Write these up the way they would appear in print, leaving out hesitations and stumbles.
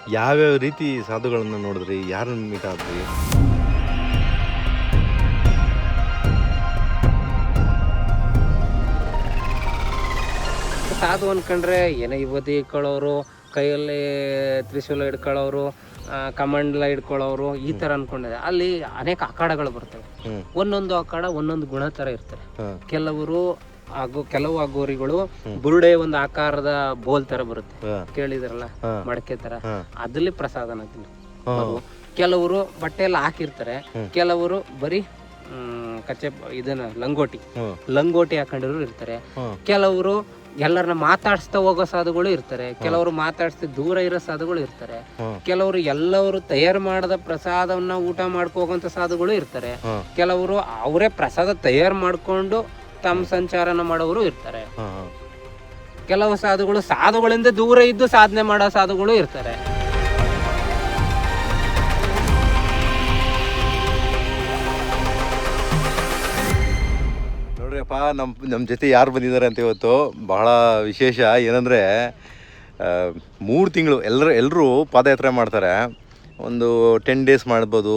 ಯಾವ್ಯಾವ ರೀತಿ ಸಾಧುಗಳನ್ನ ನೋಡಿದ್ರಿ, ಯಾರನ್ನ ಮೀಟ್ ಆದ್ರಿ? ಸಾಧು ಅನ್ಕೊಂಡ್ರೆ ಏನೋ ಯುವತಿ ಇಟ್ಕೊಳ್ಳೋರು, ಕೈಯಲ್ಲಿ ತ್ರಿಶೂಲ ಹಿಡ್ಕೊಳ್ಳೋರು, ಕಮಂಡಲ ಹಿಡ್ಕೊಳ್ಳೋರು, ಈ ತರ ಅನ್ಕೊಂಡಿದೆ. ಅಲ್ಲಿ ಅನೇಕ ಅಖಾಡಗಳು ಬರ್ತವೆ. ಒಂದೊಂದು ಅಖಾಡ ಒಂದೊಂದು ಗುಣ ತರ ಇರ್ತವೆ. ಕೆಲವು ಅಗೋರಿಗಳು ಬುರುಡೆ ಒಂದು ಆಕಾರದ ಬೋಲ್ ತರ ಬರುತ್ತೆ, ಕೇಳಿದ್ರಲ್ಲ, ಮಡಕೆ ತರ. ಅದ್ರಲ್ಲಿ ಪ್ರಸಾದನ ಕೆಲವರು ಬಟ್ಟೆ ಎಲ್ಲ ಹಾಕಿರ್ತಾರೆ, ಕೆಲವರು ಬರೀ ಇದನ್ನ ಲಂಗೋಟಿ ಹಾಕೊಂಡಿರೋರು ಇರ್ತಾರೆ, ಕೆಲವರು ಎಲ್ಲರನ್ನ ಮಾತಾಡಿಸ್ತಾ ಹೋಗೋ ಸಾಧುಗಳು ಇರ್ತಾರೆ, ಕೆಲವರು ಮಾತಾಡಿಸ್ತಾ ದೂರ ಇರೋ ಸಾಧುಗಳು ಇರ್ತಾರೆ, ಕೆಲವರು ಎಲ್ಲವರು ತಯಾರು ಮಾಡದ ಪ್ರಸಾದವನ್ನ ಊಟ ಮಾಡ್ಕೋಗಂತ ಸಾಧುಗಳು ಇರ್ತಾರೆ, ಕೆಲವರು ಅವರೇ ಪ್ರಸಾದ ತಯಾರು ಮಾಡ್ಕೊಂಡು ತಮ್ಮ ಸಂಚಾರನ ಮಾಡೋರು ಇರ್ತಾರೆ, ಕೆಲವು ಸಾಧುಗಳಿಂದ ದೂರ ಇದ್ದು ಸಾಧನೆ ಮಾಡೋ ಸಾಧುಗಳು ಇರ್ತಾರೆ. ನೋಡ್ರಿಯಪ್ಪ, ನಮ್ಮ ಜೊತೆ ಯಾರು ಬಂದಿದ್ದಾರೆ ಅಂತ ಇವತ್ತು ಬಹಳ ವಿಶೇಷ ಏನಂದರೆ, 3 ತಿಂಗಳು ಎಲ್ಲರೂ ಪಾದಯಾತ್ರೆ ಮಾಡ್ತಾರೆ. ಒಂದು 10 ಡೇಸ್ ಮಾಡ್ಬೋದು,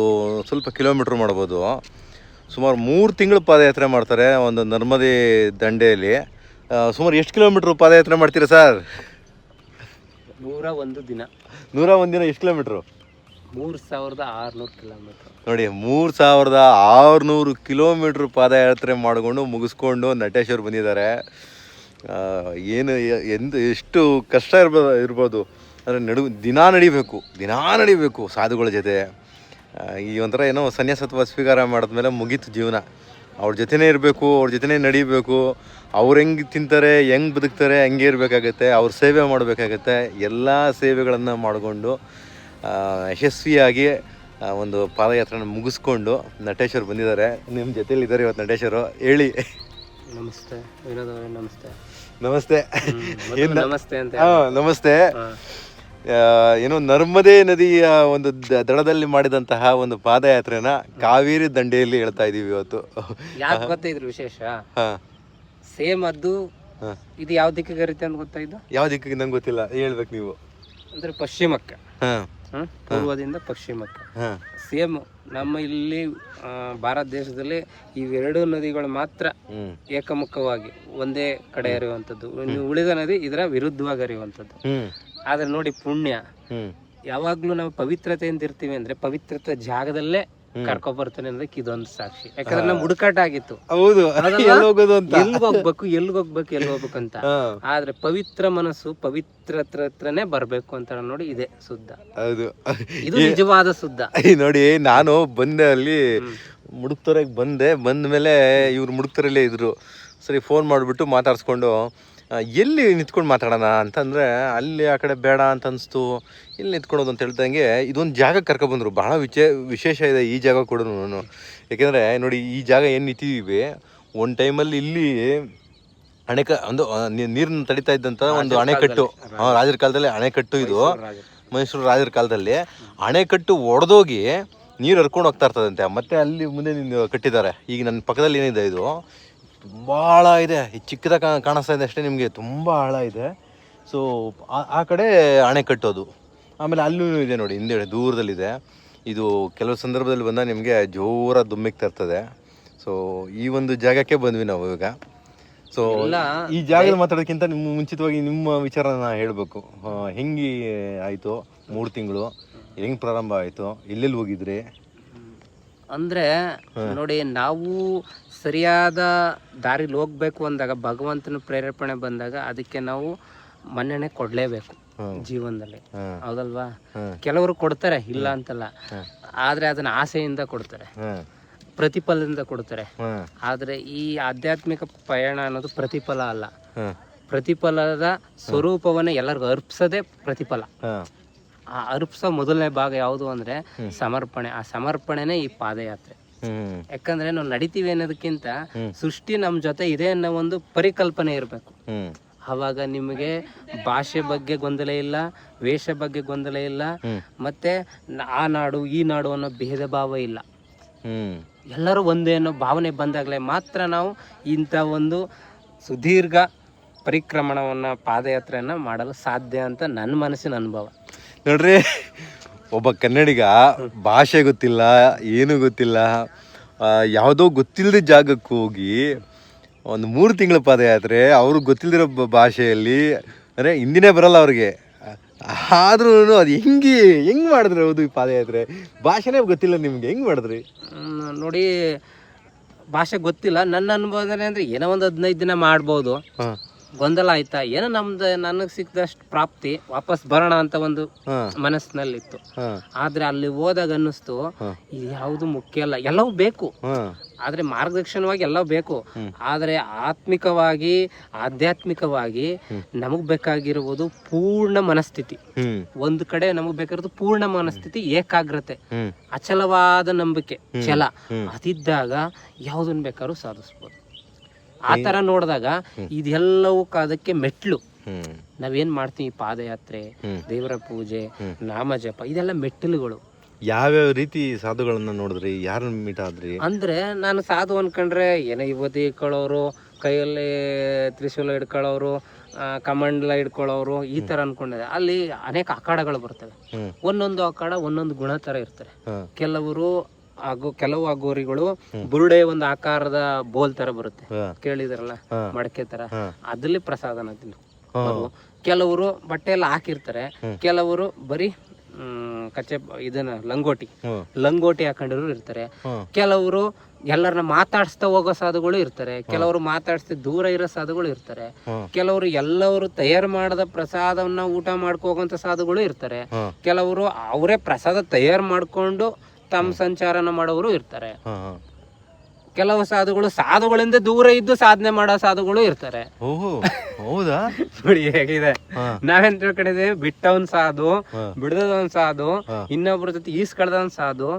ಸ್ವಲ್ಪ ಕಿಲೋಮೀಟ್ರ್ ಮಾಡ್ಬೋದು. ಸುಮಾರು 3 ತಿಂಗಳು ಪಾದಯಾತ್ರೆ ಮಾಡ್ತಾರೆ ಒಂದು ನರ್ಮದೆ ದಂಡೆಯಲ್ಲಿ. ಸುಮಾರು ಎಷ್ಟು ಕಿಲೋಮೀಟ್ರ್ ಪಾದಯಾತ್ರೆ ಮಾಡ್ತೀರಾ ಸರ್? 101 ದಿನ. 101 ದಿನ ಎಷ್ಟು ಕಿಲೋಮೀಟ್ರು? 3600 ಕಿಲೋಮೀಟ್ರ್. ನೋಡಿ, 3600 ಕಿಲೋಮೀಟ್ರ್ ಪಾದಯಾತ್ರೆ ಮಾಡಿಕೊಂಡು ಮುಗಿಸ್ಕೊಂಡು ನಟೇಶ್ವರ್ ಬಂದಿದ್ದಾರೆ. ಎಷ್ಟು ಕಷ್ಟ ಇರ್ಬೋದು ಅಂದರೆ ದಿನಾ ನಡಿಬೇಕು ಸಾಧುಗಳ ಜೊತೆ. ಈ ಒಂಥರ ಏನೋ ಸನ್ಯಾಸತ್ವ ಸ್ವೀಕಾರ ಮಾಡಿದ್ಮೇಲೆ ಮುಗೀತು ಜೀವನ. ಅವ್ರ ಜೊತೆನೇ ಇರಬೇಕು, ಅವ್ರ ಜೊತೆನೇ ನಡಿಬೇಕು. ಅವ್ರು ಹೆಂಗೆ ತಿಂತಾರೆ, ಹೆಂಗೆ ಬದುಕ್ತಾರೆ, ಹಂಗೆ ಇರಬೇಕಾಗತ್ತೆ. ಅವ್ರ ಸೇವೆ ಮಾಡಬೇಕಾಗತ್ತೆ. ಎಲ್ಲ ಸೇವೆಗಳನ್ನು ಮಾಡಿಕೊಂಡು ಯಶಸ್ವಿಯಾಗಿ ಒಂದು ಪಾದಯಾತ್ರೆನ ಮುಗಿಸ್ಕೊಂಡು ನಟೇಶ್ವರ್ ಬಂದಿದ್ದಾರೆ. ನಿಮ್ಮ ಜೊತೆಲಿ ಇದ್ದಾರೆ ಇವತ್ತು ನಟೇಶ್ವರು. ಹೇಳಿ. ನಮಸ್ತೆ ವಿನೋದ್ ಅವರೇ. ನಮಸ್ತೆ. ನಮಸ್ತೆ. ನಮಸ್ತೆ ಅಂತ. ನಮಸ್ತೆ. ಏನೋ ನರ್ಮದೆ ನದಿಯ ಒಂದು ದಡದಲ್ಲಿ ಮಾಡಿದಂತಹ ಒಂದು ಪಾದಯಾತ್ರೆನ ಕಾವೇರಿ ದಂಡೆಯಲ್ಲಿ ಹೇಳ್ತಾ ಇದೀವಿ ಇವತ್ತು. ಯಾಕೆ ಗೊತ್ತಿದ್ರು ವಿಶೇಷ? ಸೇಮ್ ಅದು ಇದು ಯಾವ ದಿಕ್ಕಿಗೆ ಕರೀತೆ ಅಂತ ಗೊತ್ತಾಯ್ತು? ಯಾವ ದಿಕ್ಕಿಗೆ ನಂಗೆ ಗೊತ್ತಿಲ್ಲ, ಹೇಳ್ಬೇಕು ನೀವು. ಅಂದ್ರೆ ಪಶ್ಚಿಮಕ್ಕೆ, ಪೂರ್ವದಿಂದ ಪಶ್ಚಿಮಕ್ಕೆ. ಸೇಮ್ ನಮ್ಮ ಇಲ್ಲಿ ಭಾರತ ದೇಶದಲ್ಲಿ ಇವೆರಡು ನದಿಗಳು ಮಾತ್ರ ಏಕಮುಖವಾಗಿ ಒಂದೇ ಕಡೆ ಹರಿಯುವಂಥದ್ದು. ಉಳಿದ ನದಿ ಇದರ ವಿರುದ್ಧವಾಗಿ ಹರಿಯುವಂಥದ್ದು. ಆದ್ರೆ ನೋಡಿ, ಪುಣ್ಯ ಯಾವಾಗ್ಲೂ ನಾವು ಪವಿತ್ರತೆಯಿಂದ ಇರ್ತೀವಿ ಅಂದ್ರೆ ಪವಿತ್ರತೆ ಜಾಗದಲ್ಲೇ ಕರ್ಕೊಬರ್ತಾನೆ ಅನ್ನೋದಕ್ಕೆ ಇದೊಂದು ಸಾಕ್ಷಿ. ಯಾಕಂದ್ರೆ ನಮ್ ಹುಡುಕಾಟಾಗಿತ್ತು, ಎಲ್ಲಿ ಹೋಗ್ಬೇಕಂತ. ಆದ್ರೆ ಪವಿತ್ರ ಮನಸ್ಸು ಪವಿತ್ರತ್ರನೇ ಬರ್ಬೇಕು ಅಂತ ನೋಡಿ, ಇದೆ ಶುದ್ಧ. ಇದು ನಿಜವಾದ ಶುದ್ಧ. ನೋಡಿ, ನಾನು ಬಂದೆ ಅಲ್ಲಿ ಮುಡುಕ್ತೊರೆಗೆ ಬಂದ ಮೇಲೆ ಇವ್ರು ಮುಡುಕ್ತೊರೆಲ್ಲೇ ಇದ್ರು. ಸರಿ, ಫೋನ್ ಮಾಡಿಬಿಟ್ಟು ಮಾತಾಡ್ಸ್ಕೊಂಡು ಎಲ್ಲಿ ನಿಂತ್ಕೊಂಡು ಮಾತಾಡೋಣ ಅಂತಂದರೆ ಅಲ್ಲಿ ಆ ಕಡೆ ಬೇಡ ಅಂತ ಅನಿಸ್ತು. ಎಲ್ಲಿ ನಿಂತ್ಕೊಳ್ಳೋದು ಅಂತ ಹೇಳ್ದಂಗೆ ಇದೊಂದು ಜಾಗಕ್ಕೆ ಕರ್ಕೊಬಂದರು. ಬಹಳ ವಿಶೇಷ ಇದೆ ಈ ಜಾಗ ಕೂಡ. ಯಾಕೆಂದರೆ ನೋಡಿ, ಈ ಜಾಗ ಏನು ನಿಂತಿದ್ದೀವಿ, ಒಂದು ಟೈಮಲ್ಲಿ ಇಲ್ಲಿ ಒಂದು ನೀರನ್ನು ತಡಿತಾ ಇದ್ದಂಥ ಒಂದು ಅಣೆಕಟ್ಟು. ರಾಜರ ಕಾಲದಲ್ಲಿ ಅಣೆಕಟ್ಟು ಇದು, ಮೈಸೂರು ರಾಜರ ಕಾಲದಲ್ಲಿ ಅಣೆಕಟ್ಟು ಒಡೆದೋಗಿ ನೀರು ಹರ್ಕೊಂಡು ಹೋಗ್ತಾ ಇರ್ತದಂತೆ. ಮತ್ತೆ ಅಲ್ಲಿ ಮುಂದೆ ಕಟ್ಟಿದ್ದಾರೆ. ಈಗ ನನ್ನ ಪಕ್ಕದಲ್ಲಿ ಏನಿದೆ, ಇದು ತುಂಬ ಆಳ ಇದೆ. ಚಿಕ್ಕದಾಗ ಕಾಣಿಸ್ತಾ ಇದೆ ಅಷ್ಟೇ ನಿಮಗೆ, ತುಂಬ ಆಳ ಇದೆ. ಸೊ ಆ ಕಡೆ ಅಣೆ ಕಟ್ಟೋದು. ಆಮೇಲೆ ಅಲ್ಲೂ ಇದೆ ನೋಡಿ, ಹಿಂದೆ ದೂರದಲ್ಲಿದೆ. ಇದು ಕೆಲವು ಸಂದರ್ಭದಲ್ಲಿ ಬಂದಾಗ ನಿಮಗೆ ಜೋರ ದುಮ್ಮಿಗ್ತಾ ಇರ್ತದೆ. ಸೊ ಈ ಒಂದು ಜಾಗಕ್ಕೆ ಬಂದ್ವಿ ನಾವು ಇವಾಗ. ಸೊ ಈ ಜಾಗದಲ್ಲಿ ಮಾತಾಡೋದಕ್ಕಿಂತ ಮುಂಚಿತವಾಗಿ ನಿಮ್ಮ ವಿಚಾರನ ಹೇಳಬೇಕು. ಹೆಂಗೆ ಆಯಿತು 3 ತಿಂಗಳು, ಹೆಂಗೆ ಪ್ರಾರಂಭ ಆಯಿತು, ಎಲ್ಲೆಲ್ಲಿ ಹೋಗಿದ್ರಿ? ಅಂದ್ರೆ ನೋಡಿ, ನಾವು ಸರಿಯಾದ ದಾರಿಲಿ ಹೋಗ್ಬೇಕು ಅಂದಾಗ, ಭಗವಂತನ ಪ್ರೇರೇಪಣೆ ಬಂದಾಗ ಅದಕ್ಕೆ ನಾವು ಮನ್ನಣೆ ಕೊಡ್ಲೇಬೇಕು ಜೀವನದಲ್ಲಿ, ಹೌದಲ್ವಾ? ಕೆಲವರು ಕೊಡ್ತಾರೆ, ಇಲ್ಲ ಅಂತಲ್ಲ, ಆದ್ರೆ ಅದನ್ನ ಆಸೆಯಿಂದ ಕೊಡ್ತಾರೆ, ಪ್ರತಿಫಲದಿಂದ ಕೊಡ್ತಾರೆ. ಆದ್ರೆ ಈ ಆಧ್ಯಾತ್ಮಿಕ ಪಯಣ ಅನ್ನೋದು ಪ್ರತಿಫಲ ಅಲ್ಲ. ಪ್ರತಿಫಲದ ಸ್ವರೂಪವನ್ನ ಎಲ್ಲರಿಗೂ ಅರ್ಪಿಸೋದೇ ಪ್ರತಿಫಲ. ಆ ಅರ್ಪಿಸೋ ಮೊದಲನೇ ಭಾಗ ಯಾವುದು ಅಂದ್ರೆ ಸಮರ್ಪಣೆ. ಆ ಸಮರ್ಪಣೆನೇ ಈ ಪಾದಯಾತ್ರೆ. ಯಾಕಂದ್ರೆ ನಾವು ನಡಿತೀವಿ ಅನ್ನೋದಕ್ಕಿಂತ ಸೃಷ್ಟಿ ನಮ್ ಜೊತೆ ಇದೆ ಅನ್ನೋ ಒಂದು ಪರಿಕಲ್ಪನೆ ಇರಬೇಕು. ಅವಾಗ ನಿಮಗೆ ಭಾಷೆ ಬಗ್ಗೆ ಗೊಂದಲ ಇಲ್ಲ, ವೇಷ ಬಗ್ಗೆ ಗೊಂದಲ ಇಲ್ಲ, ಮತ್ತೆ ಆ ನಾಡು ಈ ನಾಡು ಅನ್ನೋ ಭೇದ ಭಾವ ಇಲ್ಲ. ಎಲ್ಲರೂ ಒಂದೇ ಅನ್ನೋ ಭಾವನೆ ಬಂದಾಗಲೇ ಮಾತ್ರ ನಾವು ಇಂಥ ಒಂದು ಸುದೀರ್ಘ ಪರಿಕ್ರಮಣವನ್ನು, ಪಾದಯಾತ್ರೆಯನ್ನು ಮಾಡಲು ಸಾಧ್ಯ ಅಂತ ನನ್ನ ಮನಸ್ಸಿನ ಅನುಭವ. ನೋಡ್ರಿ, ಒಬ್ಬ ಕನ್ನಡಿಗ ಭಾಷೆ ಗೊತ್ತಿಲ್ಲ, ಏನು ಗೊತ್ತಿಲ್ಲ, ಯಾವುದೋ ಗೊತ್ತಿಲ್ಲದ ಜಾಗಕ್ಕೆ ಹೋಗಿ ಒಂದು 3 ತಿಂಗಳ ಪಾದಯಾತ್ರೆ, ಅವ್ರಿಗೆ ಗೊತ್ತಿಲ್ಲದಿರೋ ಭಾಷೆಯಲ್ಲಿ, ಅಂದರೆ ಹಿಂದಿನೇ ಬರಲ್ಲ ಅವ್ರಿಗೆ, ಆದ್ರೂ ಅದು ಹೆಂಗೆ ಮಾಡಿದ್ರಿ? ಹೌದು, ಈ ಪಾದಯಾತ್ರೆ ಭಾಷೆನೇ ಗೊತ್ತಿಲ್ಲ ನಿಮ್ಗೆ, ಹೆಂಗೆ ಮಾಡಿದ್ರಿ? ನೋಡಿ, ಭಾಷೆ ಗೊತ್ತಿಲ್ಲ. ನನ್ನ ಅನುಭವದಲ್ಲಿ ಅಂದರೆ ಏನೋ ಒಂದು 15 ದಿನ ಮಾಡ್ಬೋದು. ಗೊಂದಲ ಆಯ್ತಾ, ಏನೋ ನನಗೆ ಸಿಕ್ಕದಷ್ಟು ಪ್ರಾಪ್ತಿ, ವಾಪಸ್ ಬರೋಣ ಅಂತ ಒಂದು ಮನಸ್ಸಿನಲ್ಲಿತ್ತು. ಆದ್ರೆ ಅಲ್ಲಿ ಹೋದಾಗ ಅನ್ನಿಸ್ತು, ಇದು ಯಾವುದು ಮುಖ್ಯ ಅಲ್ಲ, ಎಲ್ಲವೂ ಬೇಕು, ಆದ್ರೆ ಮಾರ್ಗದರ್ಶನವಾಗಿ ಎಲ್ಲ ಬೇಕು. ಆದ್ರೆ ಆತ್ಮಿಕವಾಗಿ, ಆಧ್ಯಾತ್ಮಿಕವಾಗಿ ನಮಗ್ ಬೇಕಾಗಿರುವುದು ಪೂರ್ಣ ಮನಸ್ಥಿತಿ. ಒಂದು ಕಡೆ ನಮಗ್ ಬೇಕಾಗಿರೋದು ಪೂರ್ಣ ಮನಸ್ಥಿತಿ, ಏಕಾಗ್ರತೆ, ಅಚಲವಾದ ನಂಬಿಕೆ, ಛಲ. ಅದಿದ್ದಾಗ ಯಾವುದನ್ನ ಬೇಕಾದ್ರೂ ಸಾಧಿಸ್ಬೋದು. ಆ ತರ ನೋಡಿದಾಗ ಇದೆಲ್ಲವೂ ಅದಕ್ಕೆ ಮೆಟ್ಲು. ನಾವೇನ್ ಮಾಡ್ತೀವಿ, ಪಾದಯಾತ್ರೆ, ದೇವರ ಪೂಜೆ, ನಾಮ ಜಪ, ಇದೆಲ್ಲ ಮೆಟ್ಟಿಲುಗಳು. ಯಾವ್ಯಾವ ರೀತಿ ಸಾಧುಗಳನ್ನ ನೋಡಿದ್ರಿ? ಯಾರನ್ನ ಮೀಟ್ ಆದ್ರಿ? ಅಂದ್ರೆ ನಾನು ಸಾಧು ಅನ್ಕೊಂಡ್ರೆ ಏನೋ ಯುವತಿ ಇಟ್ಕೊಳ್ಳೋರು, ಕೈಯಲ್ಲಿ ತ್ರಿಶೂಲ ಹಿಡ್ಕೊಳ್ಳೋರು, ಕಮಂಡಲ ಹಿಡ್ಕೊಳ್ಳೋರು, ಈ ತರ ಅನ್ಕೊಂಡಿದೆ. ಅಲ್ಲಿ ಅನೇಕ ಅಖಾಡಗಳು ಬರ್ತವೆ. ಒಂದೊಂದು ಅಖಾಡ ಒಂದೊಂದು ಗುಣ ತರ ಇರ್ತಾರೆ. ಕೆಲವು ಅಗೋರಿಗಳು ಬುರುಡೆ ಒಂದು ಆಕಾರದ ಬೋಲ್ ತರ ಬರುತ್ತೆ, ಕೇಳಿದ್ರಲ್ಲ, ಮಡಕೆ ತರ, ಅದ್ರಲ್ಲಿ ಪ್ರಸಾದನ ತಿನ್ನು. ಕೆಲವರು ಬಟ್ಟೆ ಎಲ್ಲ ಹಾಕಿರ್ತಾರೆ, ಕೆಲವರು ಬರೀ ಕಚ್ಚೆ ಇದನ್ನ ಲಂಗೋಟಿ ಹಾಕೊಂಡಿರೋರು ಇರ್ತಾರೆ. ಕೆಲವರು ಎಲ್ಲರನ್ನ ಮಾತಾಡಿಸ್ತಾ ಹೋಗೋ ಸಾಧುಗಳು ಇರ್ತಾರೆ. ಕೆಲವರು ಮಾತಾಡಿಸ್ತಾ ದೂರ ಇರೋ ಸಾಧುಗಳು ಇರ್ತಾರೆ. ಕೆಲವರು ಎಲ್ಲವರು ತಯಾರು ಮಾಡದ ಪ್ರಸಾದವನ್ನ ಊಟ ಮಾಡ್ಕೋಗಂತ ಸಾಧುಗಳು ಇರ್ತಾರೆ. ಕೆಲವರು ಅವರೇ ಪ್ರಸಾದ ತಯಾರು ಮಾಡ್ಕೊಂಡು ತಮ್ಮ ಸಂಚಾರನ ಮಾಡೋರು ಇರ್ತಾರೆ. ಕೆಲವು ಸಾಧುಗಳಿಂದ ದೂರ ಇದ್ದು ಸಾಧನೆ ಮಾಡೋ ಸಾಧುಗಳು ಇರ್ತಾರೆ. ಹೌದಾ? ನೋಡಿ ಹೇಗಿದೆ. ನಾವೇನ್ ತಿಳ್ಕೊಂಡಿದ್ದೀವಿ, ಬಿಟ್ಟವನ್ ಸಾಧು, ಬಿಡದವನ್ ಸಾಧು, ಇನ್ನೊಬ್ರ ಜೊತೆ ಈಸ್ಕಳ್ದವನ್ ಸಾಧು,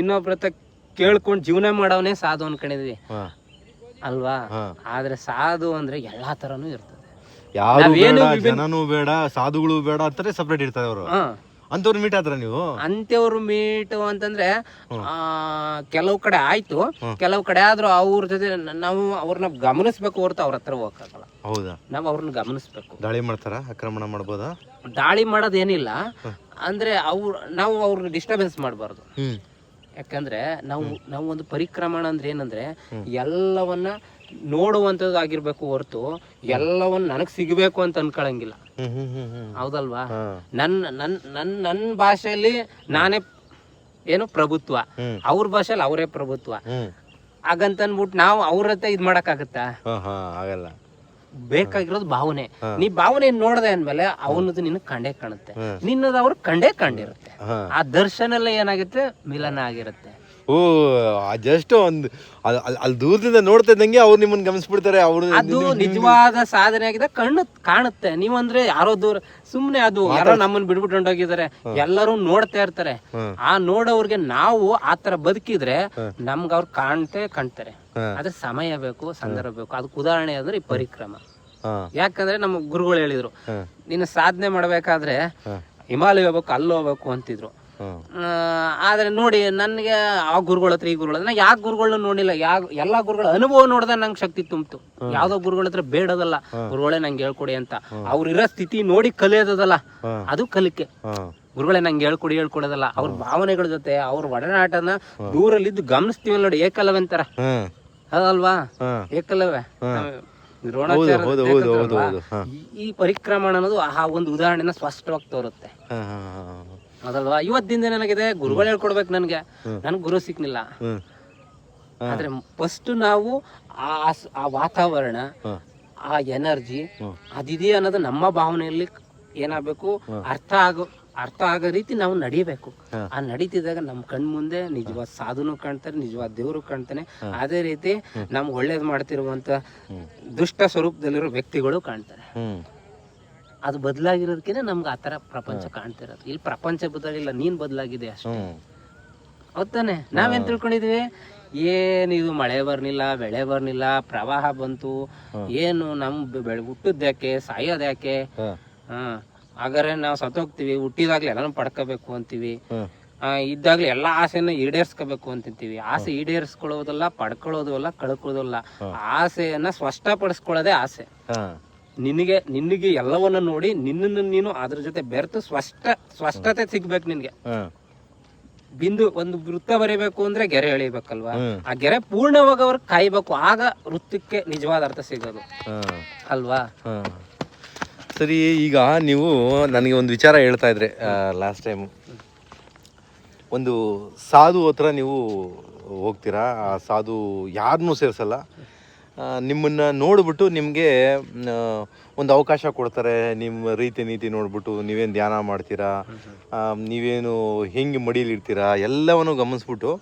ಇನ್ನೊಬ್ರ ಜೊತೆ ಕೇಳ್ಕೊಂಡ್ ಜೀವನ ಮಾಡವನೇ ಸಾಧು ಅನ್ಕೊಂಡಿದ್ವಿ ಅಲ್ವಾ? ಆದ್ರೆ ಸಾಧು ಅಂದ್ರೆ ಎಲ್ಲಾ ತರನು ಇರ್ತದೆ. ಜನನೂ ಬೇಡ, ಸಾಧುಗಳು ಬೇಡ ಅಂತಾರೆ, ಸಪ್ರೇಟ್ ಇರ್ತಾರೆ ಅವರು. ಅಂತವ್ರು ಮೀಟ್ ಆದ್ರ ನೀವು? ಅಂತವ್ರು ಮೀಟು ಅಂತಂದ್ರೆ ಕೆಲವು ಕಡೆ ಆಯ್ತು, ಕೆಲವು ಕಡೆ ಆದ್ರೂ ಅವ್ರ ಜೊತೆ ನಾವು ಅವ್ರನ್ನ ಗಮನಿಸ್ಬೇಕು ಹೊರತು ಅವ್ರ ಹತ್ರ ಹೋಗಕ್ಕಾಗಲ್ಲ. ಹೌದಾ? ನಾವು ಅವ್ರನ್ನ ಗಮನಿಸ್ಬೇಕು. ದಾಳಿ ಮಾಡ್ತಾರ, ಆಕ್ರಮಣ ಮಾಡ್ಬೋದಾ? ದಾಳಿ ಮಾಡೋದೇನಿಲ್ಲ, ಅಂದ್ರೆ ನಾವು ಅವ್ರನ್ನ ಡಿಸ್ಟರ್ಬೆನ್ಸ್ ಮಾಡಬಾರ್ದು. ಯಾಕಂದ್ರೆ ನಾವು ಒಂದು ಪರಿಕ್ರಮಣ ಅಂದ್ರೆ ಏನಂದ್ರೆ ಎಲ್ಲವನ್ನ ನೋಡುವಂತದ್ದು ಆಗಿರ್ಬೇಕು ಹೊರತು ಎಲ್ಲವನ್ನ ನನಗ್ ಸಿಗಬೇಕು ಅಂತ ಅನ್ಕೊಳಂಗಿಲ್ಲ. ಹೌದಲ್ವಾ? ನನ್ನ ಭಾಷೆಯಲ್ಲಿ ನಾನೇ ಏನು ಪ್ರಭುತ್ವ, ಅವ್ರ ಭಾಷೆಯಲ್ಲಿ ಅವರೇ ಪ್ರಭುತ್ವ. ಹಾಗಂತ ಅನ್ಬಿಟ್ಟು ನಾವು ಅವ್ರ ಹತ್ರ ಇದ್ ಮಾಡಕ್ಕಾಗತ್ತಾ? ಆಗಲ್ಲ. ಬೇಕಾಗಿರೋದು ಭಾವನೆ. ನೀ ಭಾವನೆ ನೋಡದೆ ಅಂದ್ಮೇಲೆ ಅವನದು ನಿನಗ್ ಕಂಡೇ ಕಾಣುತ್ತೆ, ನಿನ್ನದು ಅವ್ರು ಕಂಡಿರುತ್ತೆ. ಆ ದರ್ಶನ ಎಲ್ಲ ಏನಾಗುತ್ತೆ, ಮಿಲನ ಆಗಿರುತ್ತೆ. ಜಸ್ಟ್ ಒಂದು ಅಲ್ಲಿ ದೂರದಿಂದ ನೋಡ್ತಾ ಇದ್ದಂಗೆ ಅವ್ರು ನಿಮ್ಮನ್ನ ಗಮನಿಸ್ಬಿಡ್ತಾರೆ. ಅದು ನಿಜವಾದ ಸಾಧನೆ ಆಗಿದೆ, ಕಣ್ಣು ಕಾಣುತ್ತೆ. ನೀವಂದ್ರೆ ಯಾರೋ ದೂರ ಸುಮ್ನೆ ಅದು ಯಾರೋ ನಮ್ಮನ್ನ ಬಿಡ್ಬಿಟ್ಟು ಹೊಂಟೋಗಿದ್ದಾರೆ, ಎಲ್ಲರೂ ನೋಡ್ತಾ ಇರ್ತಾರೆ. ಆ ನೋಡೋರ್ಗೆ ನಾವು ಆತರ ಬದುಕಿದ್ರೆ ನಮ್ಗ ಅವ್ರು ಕಾಣ್ತಾರೆ. ಅದ್ರ ಸಮಯ ಬೇಕು, ಸಂದರ್ಭ ಬೇಕು. ಅದಕ್ಕೆ ಉದಾಹರಣೆ ಅಂದ್ರೆ ಈ ಪರಿಕ್ರಮ. ಯಾಕಂದ್ರೆ ನಮ್ಮ ಗುರುಗಳು ಹೇಳಿದ್ರು, ನೀನು ಸಾಧನೆ ಮಾಡ್ಬೇಕಾದ್ರೆ ಹಿಮಾಲಯ ಹೋಗ್ಬೇಕು, ಅಲ್ಲಿ ಹೋಗ್ಬೇಕು ಅಂತಿದ್ರು. ಆದ್ರೆ ನೋಡಿ, ನನ್ಗೆ ಆ ಗುರುಗಳ ಹತ್ರ ಈ ಗುರುಗಳ ಹತ್ರ ಯಾಕೆ ಗುರುಗಳನ್ನ ನೋಡಿಲ್ಲ, ಎಲ್ಲಾ ಗುರುಗಳ ಅನುಭವ ನೋಡಿದ್ರೆ ನಂಗೆ ಶಕ್ತಿ ತುಂಬಿತು. ಯಾವ್ದೋ ಗುರುಗಳ ಹತ್ರ ಬೇಡದಲ್ಲ, ಗುರುಗಳೇ ನಂಗೆ ಹೇಳ್ಕೊಡಿ ಅಂತ. ಅವ್ರಿರೋ ಸ್ಥಿತಿ ನೋಡಿ ಕಲಿಯೋದಲ್ಲ, ಅದು ಕಲಿಕೆ. ಗುರುಗಳೇ ನಂಗೆ ಹೇಳ್ಕೊಡೋದಲ್ಲ, ಅವ್ರ ಭಾವನೆಗಳ ಜೊತೆ ಅವ್ರ ಒಡನಾಟನ ದೂರಲ್ಲಿದ್ದು ಗಮನಿಸ್ತೀವಲ್ಲ ನೋಡಿ, ಏಕಲವ್ಯಂತರ ಅದಲ್ವಾ? ಏಕಲವ್ಯ ಈ ಪರಿಕ್ರಮಣ ಅನ್ನೋದು ಆ ಒಂದು ಉದಾಹರಣೆನ ಸ್ಪಷ್ಟವಾಗಿ ತೋರುತ್ತೆ ಅದಲ್ವಾ? ಇವತ್ತಿಂದ ನನಗಿದೆ ಗುರುಗಳು ಹೇಳ್ಕೊಡ್ಬೇಕು, ನನ್ಗೆ ಗುರು ಸಿಕ್ನಿಲ್ಲ. ಆದ್ರೆ ಫಸ್ಟ್ ನಾವು ಆ ವಾತಾವರಣ, ಆ ಎನರ್ಜಿ ಅದಿದೆಯಾ ಅನ್ನೋದು ನಮ್ಮ ಭಾವನೆಯಲ್ಲಿ ಏನಾಗಬೇಕು, ಅರ್ಥ ಆಗೋ ರೀತಿ ನಾವು ನಡಿಬೇಕು. ಆ ನಡೀತಿದ್ದಾಗ ನಮ್ ಕಣ್ ಮುಂದೆ ನಿಜವಾದ ಸಾಧುನು ಕಾಣ್ತಾರೆ, ನಿಜವಾದ ದೇವರು ಕಾಣ್ತಾನೆ. ಅದೇ ರೀತಿ ನಮ್ಗೆ ಒಳ್ಳೇದ್ ಮಾಡ್ತಿರುವಂತ ದುಷ್ಟ ಸ್ವರೂಪದಲ್ಲಿರೋ ವ್ಯಕ್ತಿಗಳು ಕಾಣ್ತಾರೆ. ಅದು ಬದಲಾಗಿರೋದಕ್ಕೆ ನಮ್ಗೆ ಆತರ ಪ್ರಪಂಚ ಕಾಣ್ತಿರೋದು. ಇಲ್ಲಿ ಪ್ರಪಂಚ ಬದಲಾಗಿಲ್ಲ, ನೀನ್ ಬದಲಾಗಿದೆ ಅಷ್ಟೇ. ಹೌದಾನೆ? ನಾವೇನ್ ತಿಳ್ಕೊಂಡಿದೀವಿ, ಏನಿದು ಮಳೆ ಬರ್ನಿಲ್ಲ, ಬೆಳೆ ಬರ್ನಿಲ್ಲ, ಪ್ರವಾಹ ಬಂತು, ಏನು ನಮ್ ಹುಟ್ಟದ್ಯಾಕೆ, ಸಾಯೋದ್ಯಾಕೆ, ಹಾಗಾದ್ರೆ ನಾವು ಸತ್ತೋಗ್ತಿವಿ, ಹುಟ್ಟಿದಾಗ್ಲೇ ಎಲ್ಲಾನು ಪಡ್ಕೋಬೇಕು ಅಂತೀವಿ, ಇದ್ದಾಗ್ಲೇ ಎಲ್ಲಾ ಆಸೆನ ಈಡೇರ್ಸ್ಕೋಬೇಕು ಅಂತಿರ್ತೀವಿ. ಆಸೆ ಈಡೇರಿಸ್ಕೊಳ್ಳೋದಲ್ಲ, ಪಡ್ಕೊಳ್ಳೋದು ಅಲ್ಲ, ಕಳ್ಕೊಳ್ಳೋದಲ್ಲ. ಆಸೆಯನ್ನ ಸ್ಪಷ್ಟಪಡಿಸ್ಕೊಳ್ಳೋದೇ ಆಸೆ. ನಿನಗೆ ಎಲ್ಲವನ್ನ ನೋಡಿ ನಿನ್ನನ್ನು ನೀನು ಅದ್ರ ಜೊತೆ ಬೆರೆತು ಸ್ಪಷ್ಟತೆ ಸಿಗ್ಬೇಕು ನಿನ್ಗೆ. ಬಿಂದು ಒಂದು ವೃತ್ತ ಬರೀಬೇಕು ಅಂದ್ರೆ ಗೆರೆ ಎಳಿಬೇಕಲ್ವಾ, ಆ ಗೆರೆ ಪೂರ್ಣವಾಗವ್ರ ಕಾಯ್ಬೇಕು, ಆಗ ವೃತ್ತಕ್ಕೆ ನಿಜವಾದ ಅರ್ಥ ಸಿಗೋದು ಅಲ್ವಾ. ಸರಿ, ಈಗ ನೀವು ನನಗೆ ಒಂದು ವಿಚಾರ ಹೇಳ್ತಾ ಇದ್ರೆ ಲಾಸ್ಟ್ ಟೈಮ್, ಒಂದು ಸಾಧು ಹತ್ರ ನೀವು ಹೋಗ್ತೀರಾ, ಆ ಸಾಧು ಯಾರನ್ನೂ ಸೇರಿಸಲ್ಲ, ನಿಮ್ಮನ್ನು ನೋಡಿಬಿಟ್ಟು ನಿಮಗೆ ಒಂದು ಅವಕಾಶ ಕೊಡ್ತಾರೆ, ನಿಮ್ಮ ರೀತಿ ನೀತಿ ನೋಡಿಬಿಟ್ಟು ನೀವೇನು ಧ್ಯಾನ ಮಾಡ್ತೀರಾ, ನೀವೇನು ಹೆಂಗೆ ಮಡಿಲಿರ್ತೀರಾ ಎಲ್ಲವನ್ನು ಗಮನಿಸ್ಬಿಟ್ಟು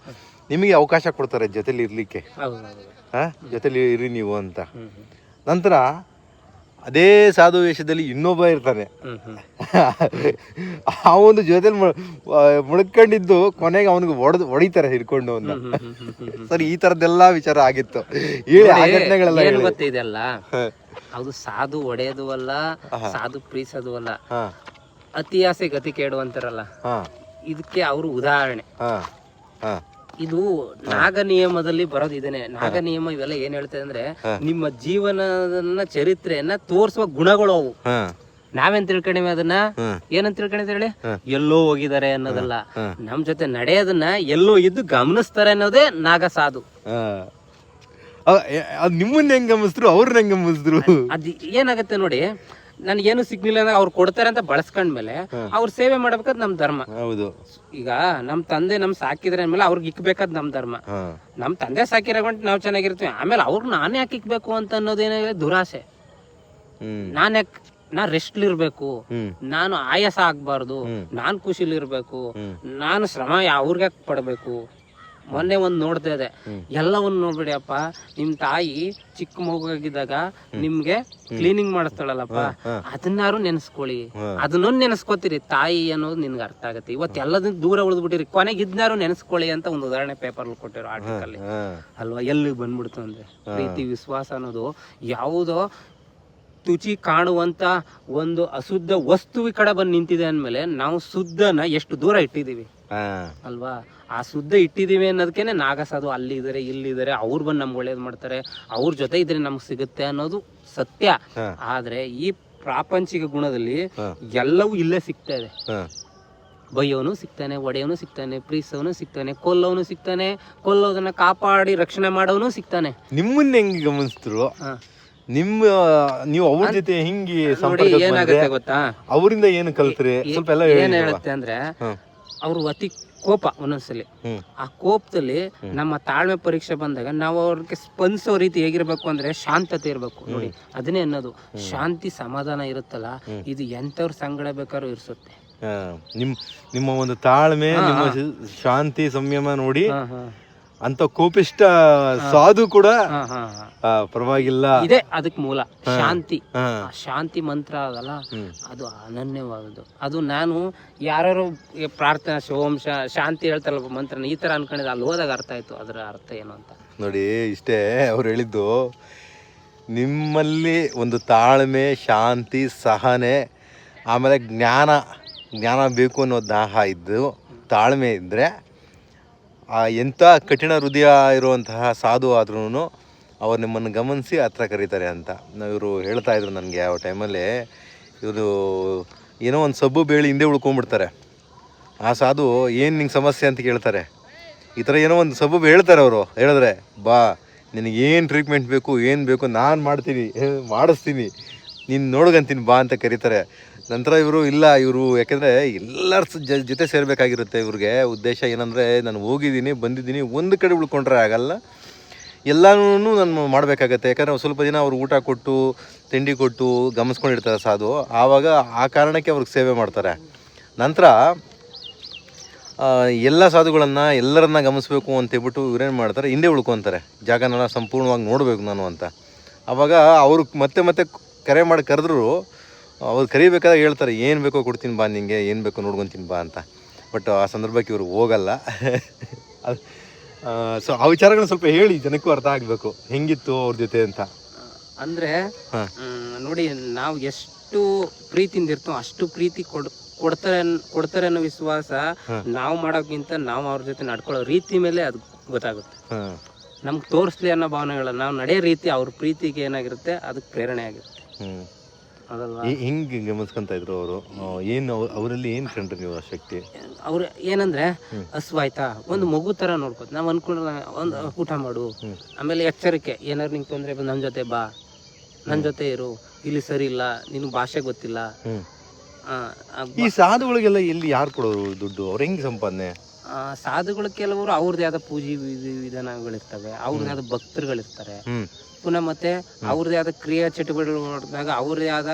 ನಿಮಗೆ ಅವಕಾಶ ಕೊಡ್ತಾರೆ ಜೊತೆಲಿ ಇರಲಿಕ್ಕೆ, ಜೊತೆಲಿ ಇರಿ ನೀವು ಅಂತ. ನಂತರ ಅದೇ ಸಾಧು ವೇಷದಲ್ಲಿ ಇನ್ನೊಬ್ಬ ಇರ್ತಾನೆ, ಆ ಒಂದು ಜೊತೆಲಿ ಮುಳ್ಕೊಂಡಿದ್ದು ಕೊನೆಗೆ ಅವನಿಗೆ ಹೊಡಿತಾರೆ ಹಿಡ್ಕೊಂಡು ಅಂತ. ಸರಿ, ಈ ತರದ್ದೆಲ್ಲ ವಿಚಾರ ಆಗಿತ್ತು, ಏನ್ ಗೊತ್ತಿದೆಲ್ಲ, ಅದು ಸಾಧು ಹೊಡೆಯೋದು ಅಲ್ಲ, ಸಾಧು ಪ್ರೀಸೋದು ಅಲ್ಲ, ಅತಿ ಆಸೆ ಗತಿ ಕೇಡು ಅಂತಾರಲ್ಲ, ಇದಕ್ಕೆ ಅವರು ಉದಾಹರಣೆ. ಇದು ನಾಗ ನಿಯಮದಲ್ಲಿ ಬರೋದು ಇದೇನೆ. ನಾಗ ನಿಯಮ ಇವೆಲ್ಲ ಏನ್ ಹೇಳ್ತದೆ ಅಂದ್ರೆ, ನಿಮ್ಮ ಜೀವನದ ಚರಿತ್ರೆಯನ್ನ ತೋರಿಸುವ ಗುಣಗಳು ಅವು. ನಾವೇನ್ ತಿಳ್ಕೊಂಡಿವಿ ಅದನ್ನ, ಏನಂತ ತಿಳ್ಕೊಂಡಿದ್ ಹೇಳಿ, ಎಲ್ಲೋ ಹೋಗಿದ್ದಾರೆ ಅನ್ನೋದಲ್ಲ, ನಮ್ ಜೊತೆ ನಡೆಯೋದನ್ನ ಎಲ್ಲೋ ಇದ್ದು ಗಮನಿಸ್ತಾರೆ ಅನ್ನೋದೇ ನಾಗ ಸಾಧು. ನಿಮ್ಮನ್ನ ಹೆಂಗ್ ಗಮನಿಸಿದ್ರು, ಅವ್ರನ್ನ ಹೆಂಗ್ ಗಮನಿಸಿದ್ರು, ಅದ್ ಏನಾಗತ್ತೆ ನೋಡಿ, ನನ್ಗೇನು ಸಿಗ್ಲಿಲ್ಲ ಅಂದ್ರೆ ಅವ್ರು ಕೊಡ್ತಾರೆ ಅಂತ ಬಳಸ್ಕೊಂಡ್ಮೇಲೆ ಅವ್ರ ಸೇವೆ ಮಾಡ್ಬೇಕಾದ್ ನಮ್ ಧರ್ಮ. ಹೌದು. ಈಗ ನಮ್ ತಂದೆ ನಮ್ ಸಾಕಿದ್ರೆ ಅಂದ್ಮೇಲೆ ಅವ್ರಿಗೆ ಇಕ್ಬೇಕಾದ್ ನಮ್ ಧರ್ಮ. ನಮ್ ತಂದೆ ಸಾಕಿರೋ ಗಂಟು ನಾವ್ ಚೆನ್ನಾಗಿರ್ತೀವಿ, ಆಮೇಲೆ ಅವ್ರು ನಾನೇ ಯಾಕೆ ಇಕ್ಬೇಕು ಅಂತ ಅನ್ನೋದೇನಾಗಿದೆ ದುರಾಸೆ. ನಾ ರೆಸ್ಟ್ಲಿರ್ಬೇಕು, ನಾನು ಆಯಾಸ ಆಗ್ಬಾರ್ದು, ನಾನ್ ಖುಷಿಲಿರ್ಬೇಕು, ನಾನು ಶ್ರಮ ಅವ್ರಿಗೆ ಪಡ್ಬೇಕು. ಮೊನ್ನೆ ಒಂದ್ ನೋಡ್ತಾ ಇದೆ, ಎಲ್ಲವನ್ನ ನೋಡ್ಬೇಡಿ ಅಪ್ಪ, ನಿಮ್ ತಾಯಿ ಚಿಕ್ಕ ಮಗುವಾಗಿದ್ದಾಗ ನಿಮ್ಗೆ ಕ್ಲೀನಿಂಗ್ ಮಾಡಿಸ್ತಾಳಲ್ಲಪ್ಪ, ಅದನ್ನಾರು ನೆನ್ಸ್ಕೊಳ್ಳಿ, ಅದನ್ನೊಂದು ನೆನ್ಸ್ಕೊತೀರಿ, ತಾಯಿ ಅನ್ನೋದು ನಿನ್ಗೆ ಅರ್ಥ ಆಗತ್ತೆ. ಇವತ್ತೆಲ್ಲದನ್ನ ದೂರ ಉಳಿದ್ಬಿಟ್ಟಿರಿ, ಕೊನೆಗೆ ಇದನ್ನಾರು ನೆನ್ಸ್ಕೊಳ್ಳಿ ಅಂತ ಒಂದು ಉದಾಹರಣೆ ಪೇಪರ್ ಕೊಟ್ಟಿರೋ ಆರ್ಟಿಕಲ್ ಅಲ್ವಾ. ಎಲ್ಲಿ ಬಂದ್ಬಿಡ್ತು ಅಂದ್ರೆ, ಪ್ರೀತಿ ವಿಶ್ವಾಸ ಅನ್ನೋದು ಯಾವುದೋ ತುಚಿ ಕಾಣುವಂತ ಒಂದು ಅಶುದ್ಧ ವಸ್ತುವಿ ಕಡೆ ಬಂದು ನಿಂತಿದೆ ಅಂದ್ಮೇಲೆ ನಾವು ಶುದ್ಧನ ಎಷ್ಟು ದೂರ ಇಟ್ಟಿದೀವಿ ಅಲ್ವಾ. ಆ ಶುದ್ಧ ಇಟ್ಟಿದೀವಿ ಅನ್ನೋದಕ್ಕೇನೆ ನಾಗಸಾಧು ಅಲ್ಲಿ ಇದಾರೆ, ಇಲ್ಲಿ ಇದಾರೆ, ಅವ್ರು ಬಂದು ನಮ್ಗೆ ಒಳ್ಳೇದ್ ಮಾಡ್ತಾರೆ, ಅವ್ರ ಜೊತೆ ಇದ್ರೆ ನಮ್ಗೆ ಸಿಗುತ್ತೆ ಅನ್ನೋದು ಸತ್ಯ. ಆದ್ರೆ ಈ ಪ್ರಾಪಂಚಿಕ ಗುಣದಲ್ಲಿ ಎಲ್ಲವೂ ಇಲ್ಲೇ ಸಿಗ್ತಾ ಇದೆ. ಬೈಯೋನು ಸಿಗ್ತಾನೆ, ಒಡೆಯವನು ಸಿಗ್ತಾನೆ, ಪ್ರೀಸವನು ಸಿಗ್ತಾನೆ, ಕೊಲ್ಲವನು ಸಿಗ್ತಾನೆ, ಕೊಲ್ಲೋದನ್ನ ಕಾಪಾಡಿ ರಕ್ಷಣೆ ಮಾಡೋನು ಸಿಗ್ತಾನೆ. ನಿಮ್ಮನ್ನ ಹೆಂಗ್ ಗಮನಿಸಿದ್ರು, ನೀವು ಅವ್ರ ಜೊತೆ ಹಿಂಗೆ ಏನಾಗುತ್ತೆ ಗೊತ್ತಾ, ಅವರಿಂದ ಏನು ಕಲ್ತ್ರಿ ಸ್ವಲ್ಪ ಎಲ್ಲ ಏನ್ ಹೇಳುತ್ತೆ ಅಂದ್ರೆ, ಅವ್ರು ಅತಿ ಕೋಪ ಒಂದೊಂದ್ಸಲಿ, ಆ ಕೋಪದಲ್ಲಿ ನಮ್ಮ ತಾಳ್ಮೆ ಪರೀಕ್ಷೆ ಬಂದಾಗ ನಾವು ಅವ್ರಿಗೆ ಸ್ಪಂದಿಸೋ ರೀತಿ ಹೇಗಿರ್ಬೇಕು ಅಂದ್ರೆ ಶಾಂತತೆ ಇರ್ಬೇಕು. ನೋಡಿ ಅದನ್ನೇ ಅನ್ನೋದು, ಶಾಂತಿ ಸಮಾಧಾನ ಇರುತ್ತಲ್ಲ, ಇದು ಎಂತವ್ರ ಸಂಗಡ ಬೇಕಾದ್ರೂ ಇರಿಸುತ್ತೆ. ನಿಮ್ಮ ಒಂದು ತಾಳ್ಮೆ, ನಿಮ್ಮ ಶಾಂತಿ ಸಂಯಮ ನೋಡಿ ಅಂತ ಕೋಪಿಷ್ಟ ಸಾಧು ಕೂಡ ಪರವಾಗಿಲ್ಲ. ಇದೆ ಅದಕ್ಕೆ ಮೂಲ ಶಾಂತಿ. ಶಾಂತಿ ಮಂತ್ರ ಆಗಲ್ಲ, ಅದು ಅನನ್ಯವಾದದ್ದು. ಅದು ನಾನು ಯಾರು ಪ್ರಾರ್ಥನಾ ಓಂ ಶಾಂತಿ ಹೇಳ್ತಾರಲ್ಲ ಮಂತ್ರನ, ಈ ತರ ಅನ್ಕೊಂಡಿದ್ದೆ, ಅಲ್ಲಿ ಹೋದಾಗ ಅರ್ಥ ಆಯ್ತು ಅದರ ಅರ್ಥ ಏನು ಅಂತ. ನೋಡಿ ಇಷ್ಟೇ ಅವ್ರು ಹೇಳಿದ್ದು, ನಿಮ್ಮಲ್ಲಿ ಒಂದು ತಾಳ್ಮೆ, ಶಾಂತಿ, ಸಹನೆ, ಆಮೇಲೆ ಜ್ಞಾನ ಬೇಕು ಅನ್ನೋ ದಾಹ ಇದ್ದು, ತಾಳ್ಮೆ ಇದ್ದರೆ ಎಂಥ ಕಠಿಣ ಹೃದಯ ಇರುವಂತಹ ಸಾಧು ಆದ್ರೂ ಅವ್ರು ನಿಮ್ಮನ್ನು ಗಮನಿಸಿ ಹತ್ರ ಕರೀತಾರೆ ಅಂತ ಇವರು ಹೇಳ್ತಾ ಇದ್ರು ನನಗೆ. ಯಾವ ಟೈಮಲ್ಲಿ ಇವರು ಏನೋ ಒಂದು ಸಬ್ಬು ಬೇಳಿ ಹಿಂದೆ ಉಳ್ಕೊಂಡ್ಬಿಡ್ತಾರೆ, ಆ ಸಾಧು ಏನು ನಿಂಗೆ ಸಮಸ್ಯೆ ಅಂತ ಕೇಳ್ತಾರೆ. ಈ ಥರ ಏನೋ ಒಂದು ಸಬ್ಬು ಹೇಳ್ತಾರೆ ಅವರು, ಹೇಳಿದ್ರೆ ಬಾ ನಿನಗೇನು ಟ್ರೀಟ್ಮೆಂಟ್ ಬೇಕು, ಏನು ಬೇಕು ನಾನು ಮಾಡ್ತೀನಿ, ಮಾಡಿಸ್ತೀನಿ, ನೀನು ನೋಡ್ಕಂತೀನಿ ಬಾ ಅಂತ ಕರೀತಾರೆ. ನಂತರ ಇವರು ಯಾಕೆಂದರೆ ಎಲ್ಲರ ಜೊತೆ ಸೇರಬೇಕಾಗಿರುತ್ತೆ. ಇವ್ರಿಗೆ ಉದ್ದೇಶ ಏನಂದರೆ, ನಾನು ಹೋಗಿದ್ದೀನಿ ಬಂದಿದ್ದೀನಿ, ಒಂದು ಕಡೆ ಉಳ್ಕೊಂಡ್ರೆ ಆಗಲ್ಲ, ಎಲ್ಲನೂ ನಾನು ಮಾಡಬೇಕಾಗತ್ತೆ. ಯಾಕಂದರೆ ಸ್ವಲ್ಪ ದಿನ ಅವ್ರು ಊಟ ಕೊಟ್ಟು ತಿಂಡಿ ಕೊಟ್ಟು ಗಮನಿಸ್ಕೊಂಡಿರ್ತಾರೆ ಸಾಧು, ಆವಾಗ ಆ ಕಾರಣಕ್ಕೆ ಅವ್ರಿಗೆ ಸೇವೆ ಮಾಡ್ತಾರೆ. ನಂತರ ಎಲ್ಲ ಸಾಧುಗಳನ್ನು ಎಲ್ಲರನ್ನ ಗಮನಿಸ್ಬೇಕು ಅಂತೇಳ್ಬಿಟ್ಟು ಇವ್ರೇನು ಮಾಡ್ತಾರೆ, ಹಿಂದೆ ಉಳ್ಕೊತಾರೆ, ಜಾಗನ ಸಂಪೂರ್ಣವಾಗಿ ನೋಡಬೇಕು ನಾನು ಅಂತ. ಆವಾಗ ಅವರು ಮತ್ತೆ ಕರೆ ಮಾಡಿ ಕರೆದ್ರು, ಅವ್ರು ಕರಿಬೇಕಾದ್ರೆ ಹೇಳ್ತಾರೆ, ಏನು ಬೇಕೋ ಕೊಡ್ತೀನಿ ಬಾ, ನಿಂಗೆ ಏನು ಬೇಕೋ ನೋಡ್ಕೊತೀನಿ ಬಾ ಅಂತ. ಬಟ್ ಆ ಸಂದರ್ಭಕ್ಕೆ ಇವರು ಹೋಗಲ್ಲ. ಸೊ ಆ ವಿಚಾರಗಳನ್ನ ಸ್ವಲ್ಪ ಹೇಳಿ, ಜನಕ್ಕೂ ಅರ್ಥ ಆಗಬೇಕು ಹೆಂಗಿತ್ತು ಅವ್ರ ಜೊತೆ ಅಂತ. ಅಂದರೆ ನೋಡಿ, ನಾವು ಎಷ್ಟು ಪ್ರೀತಿಯಿಂದ ಇರ್ತೀವೋ ಅಷ್ಟು ಪ್ರೀತಿ ಕೊಡ್ತಾರೆ ಅನ್ನೋ ವಿಶ್ವಾಸ ನಾವು ಮಾಡೋಕ್ಕಿಂತ ನಾವು ಅವ್ರ ಜೊತೆ ನಡ್ಕೊಳ್ಳೋ ರೀತಿ ಮೇಲೆ ಅದು ಗೊತ್ತಾಗುತ್ತೆ. ನಮ್ಗೆ ತೋರಿಸ್ಲಿ ಅನ್ನೋ ಭಾವನೆಗಳ ನಾವು ನಡೆಯೋ ರೀತಿ ಅವ್ರ ಪ್ರೀತಿಗೆ ಏನಾಗಿರುತ್ತೆ, ಅದಕ್ಕೆ ಪ್ರೇರಣೆ ಆಗಿರುತ್ತೆ. ಅದಲ್ವಾ? ಹೆಂಗೆ ಗಮನಿಸ್ಕೊಂತ ಇದ್ರು ಅವರು? ಏನು ಅವರಲ್ಲಿ ಏನು ಕಂಡ್ರಿ ನೀವು ಆ ಶಕ್ತಿ? ಅವ್ರು ಏನಂದ್ರೆ ಹಸುವಾಯ್ತಾ ಒಂದು ಮಗು ತರ ನೋಡ್ಕೋತ ನಾವ್ ಅನ್ಕೊಂಡ್ರ ಒಂದು ಊಟ ಮಾಡು, ಆಮೇಲೆ ಎಚ್ಚರಿಕೆ ಏನಾದ್ರು ನಿಂಗೆ ತೊಂದ್ರೆ ಬಂದು ನನ್ನ ಜೊತೆ ಬಾ, ನನ್ನ ಜೊತೆ ಇರು, ಇಲ್ಲಿ ಸರಿ ಇಲ್ಲ, ನಿನ್ಗೆ ಭಾಷೆ ಗೊತ್ತಿಲ್ಲ. ಈ ಸಾಧುಗಳಿಗೆಲ್ಲ ಎಲ್ಲಿ ಯಾರು ಕೊಡೋರು ದುಡ್ಡು? ಅವ್ರು ಹೆಂಗೆ ಸಂಪಾದನೆ? ಸಾಧುಗಳು ಕೆಲವರು ಅವ್ರದ್ದೇ ಆದ ಪೂಜೆ ವಿಧಾನಗಳಿರ್ತವೆ, ಅವ್ರದ್ದೇ ಆದ ಭಕ್ತರುಗಳಿರ್ತಾರೆ. ಪುನಃ ಮತ್ತೆ ಅವ್ರದೇ ಆದ ಕ್ರಿಯಾ ಚಟುವಟಿಕೆಗಳು ಮಾಡಿದಾಗ ಅವ್ರದೇ ಆದ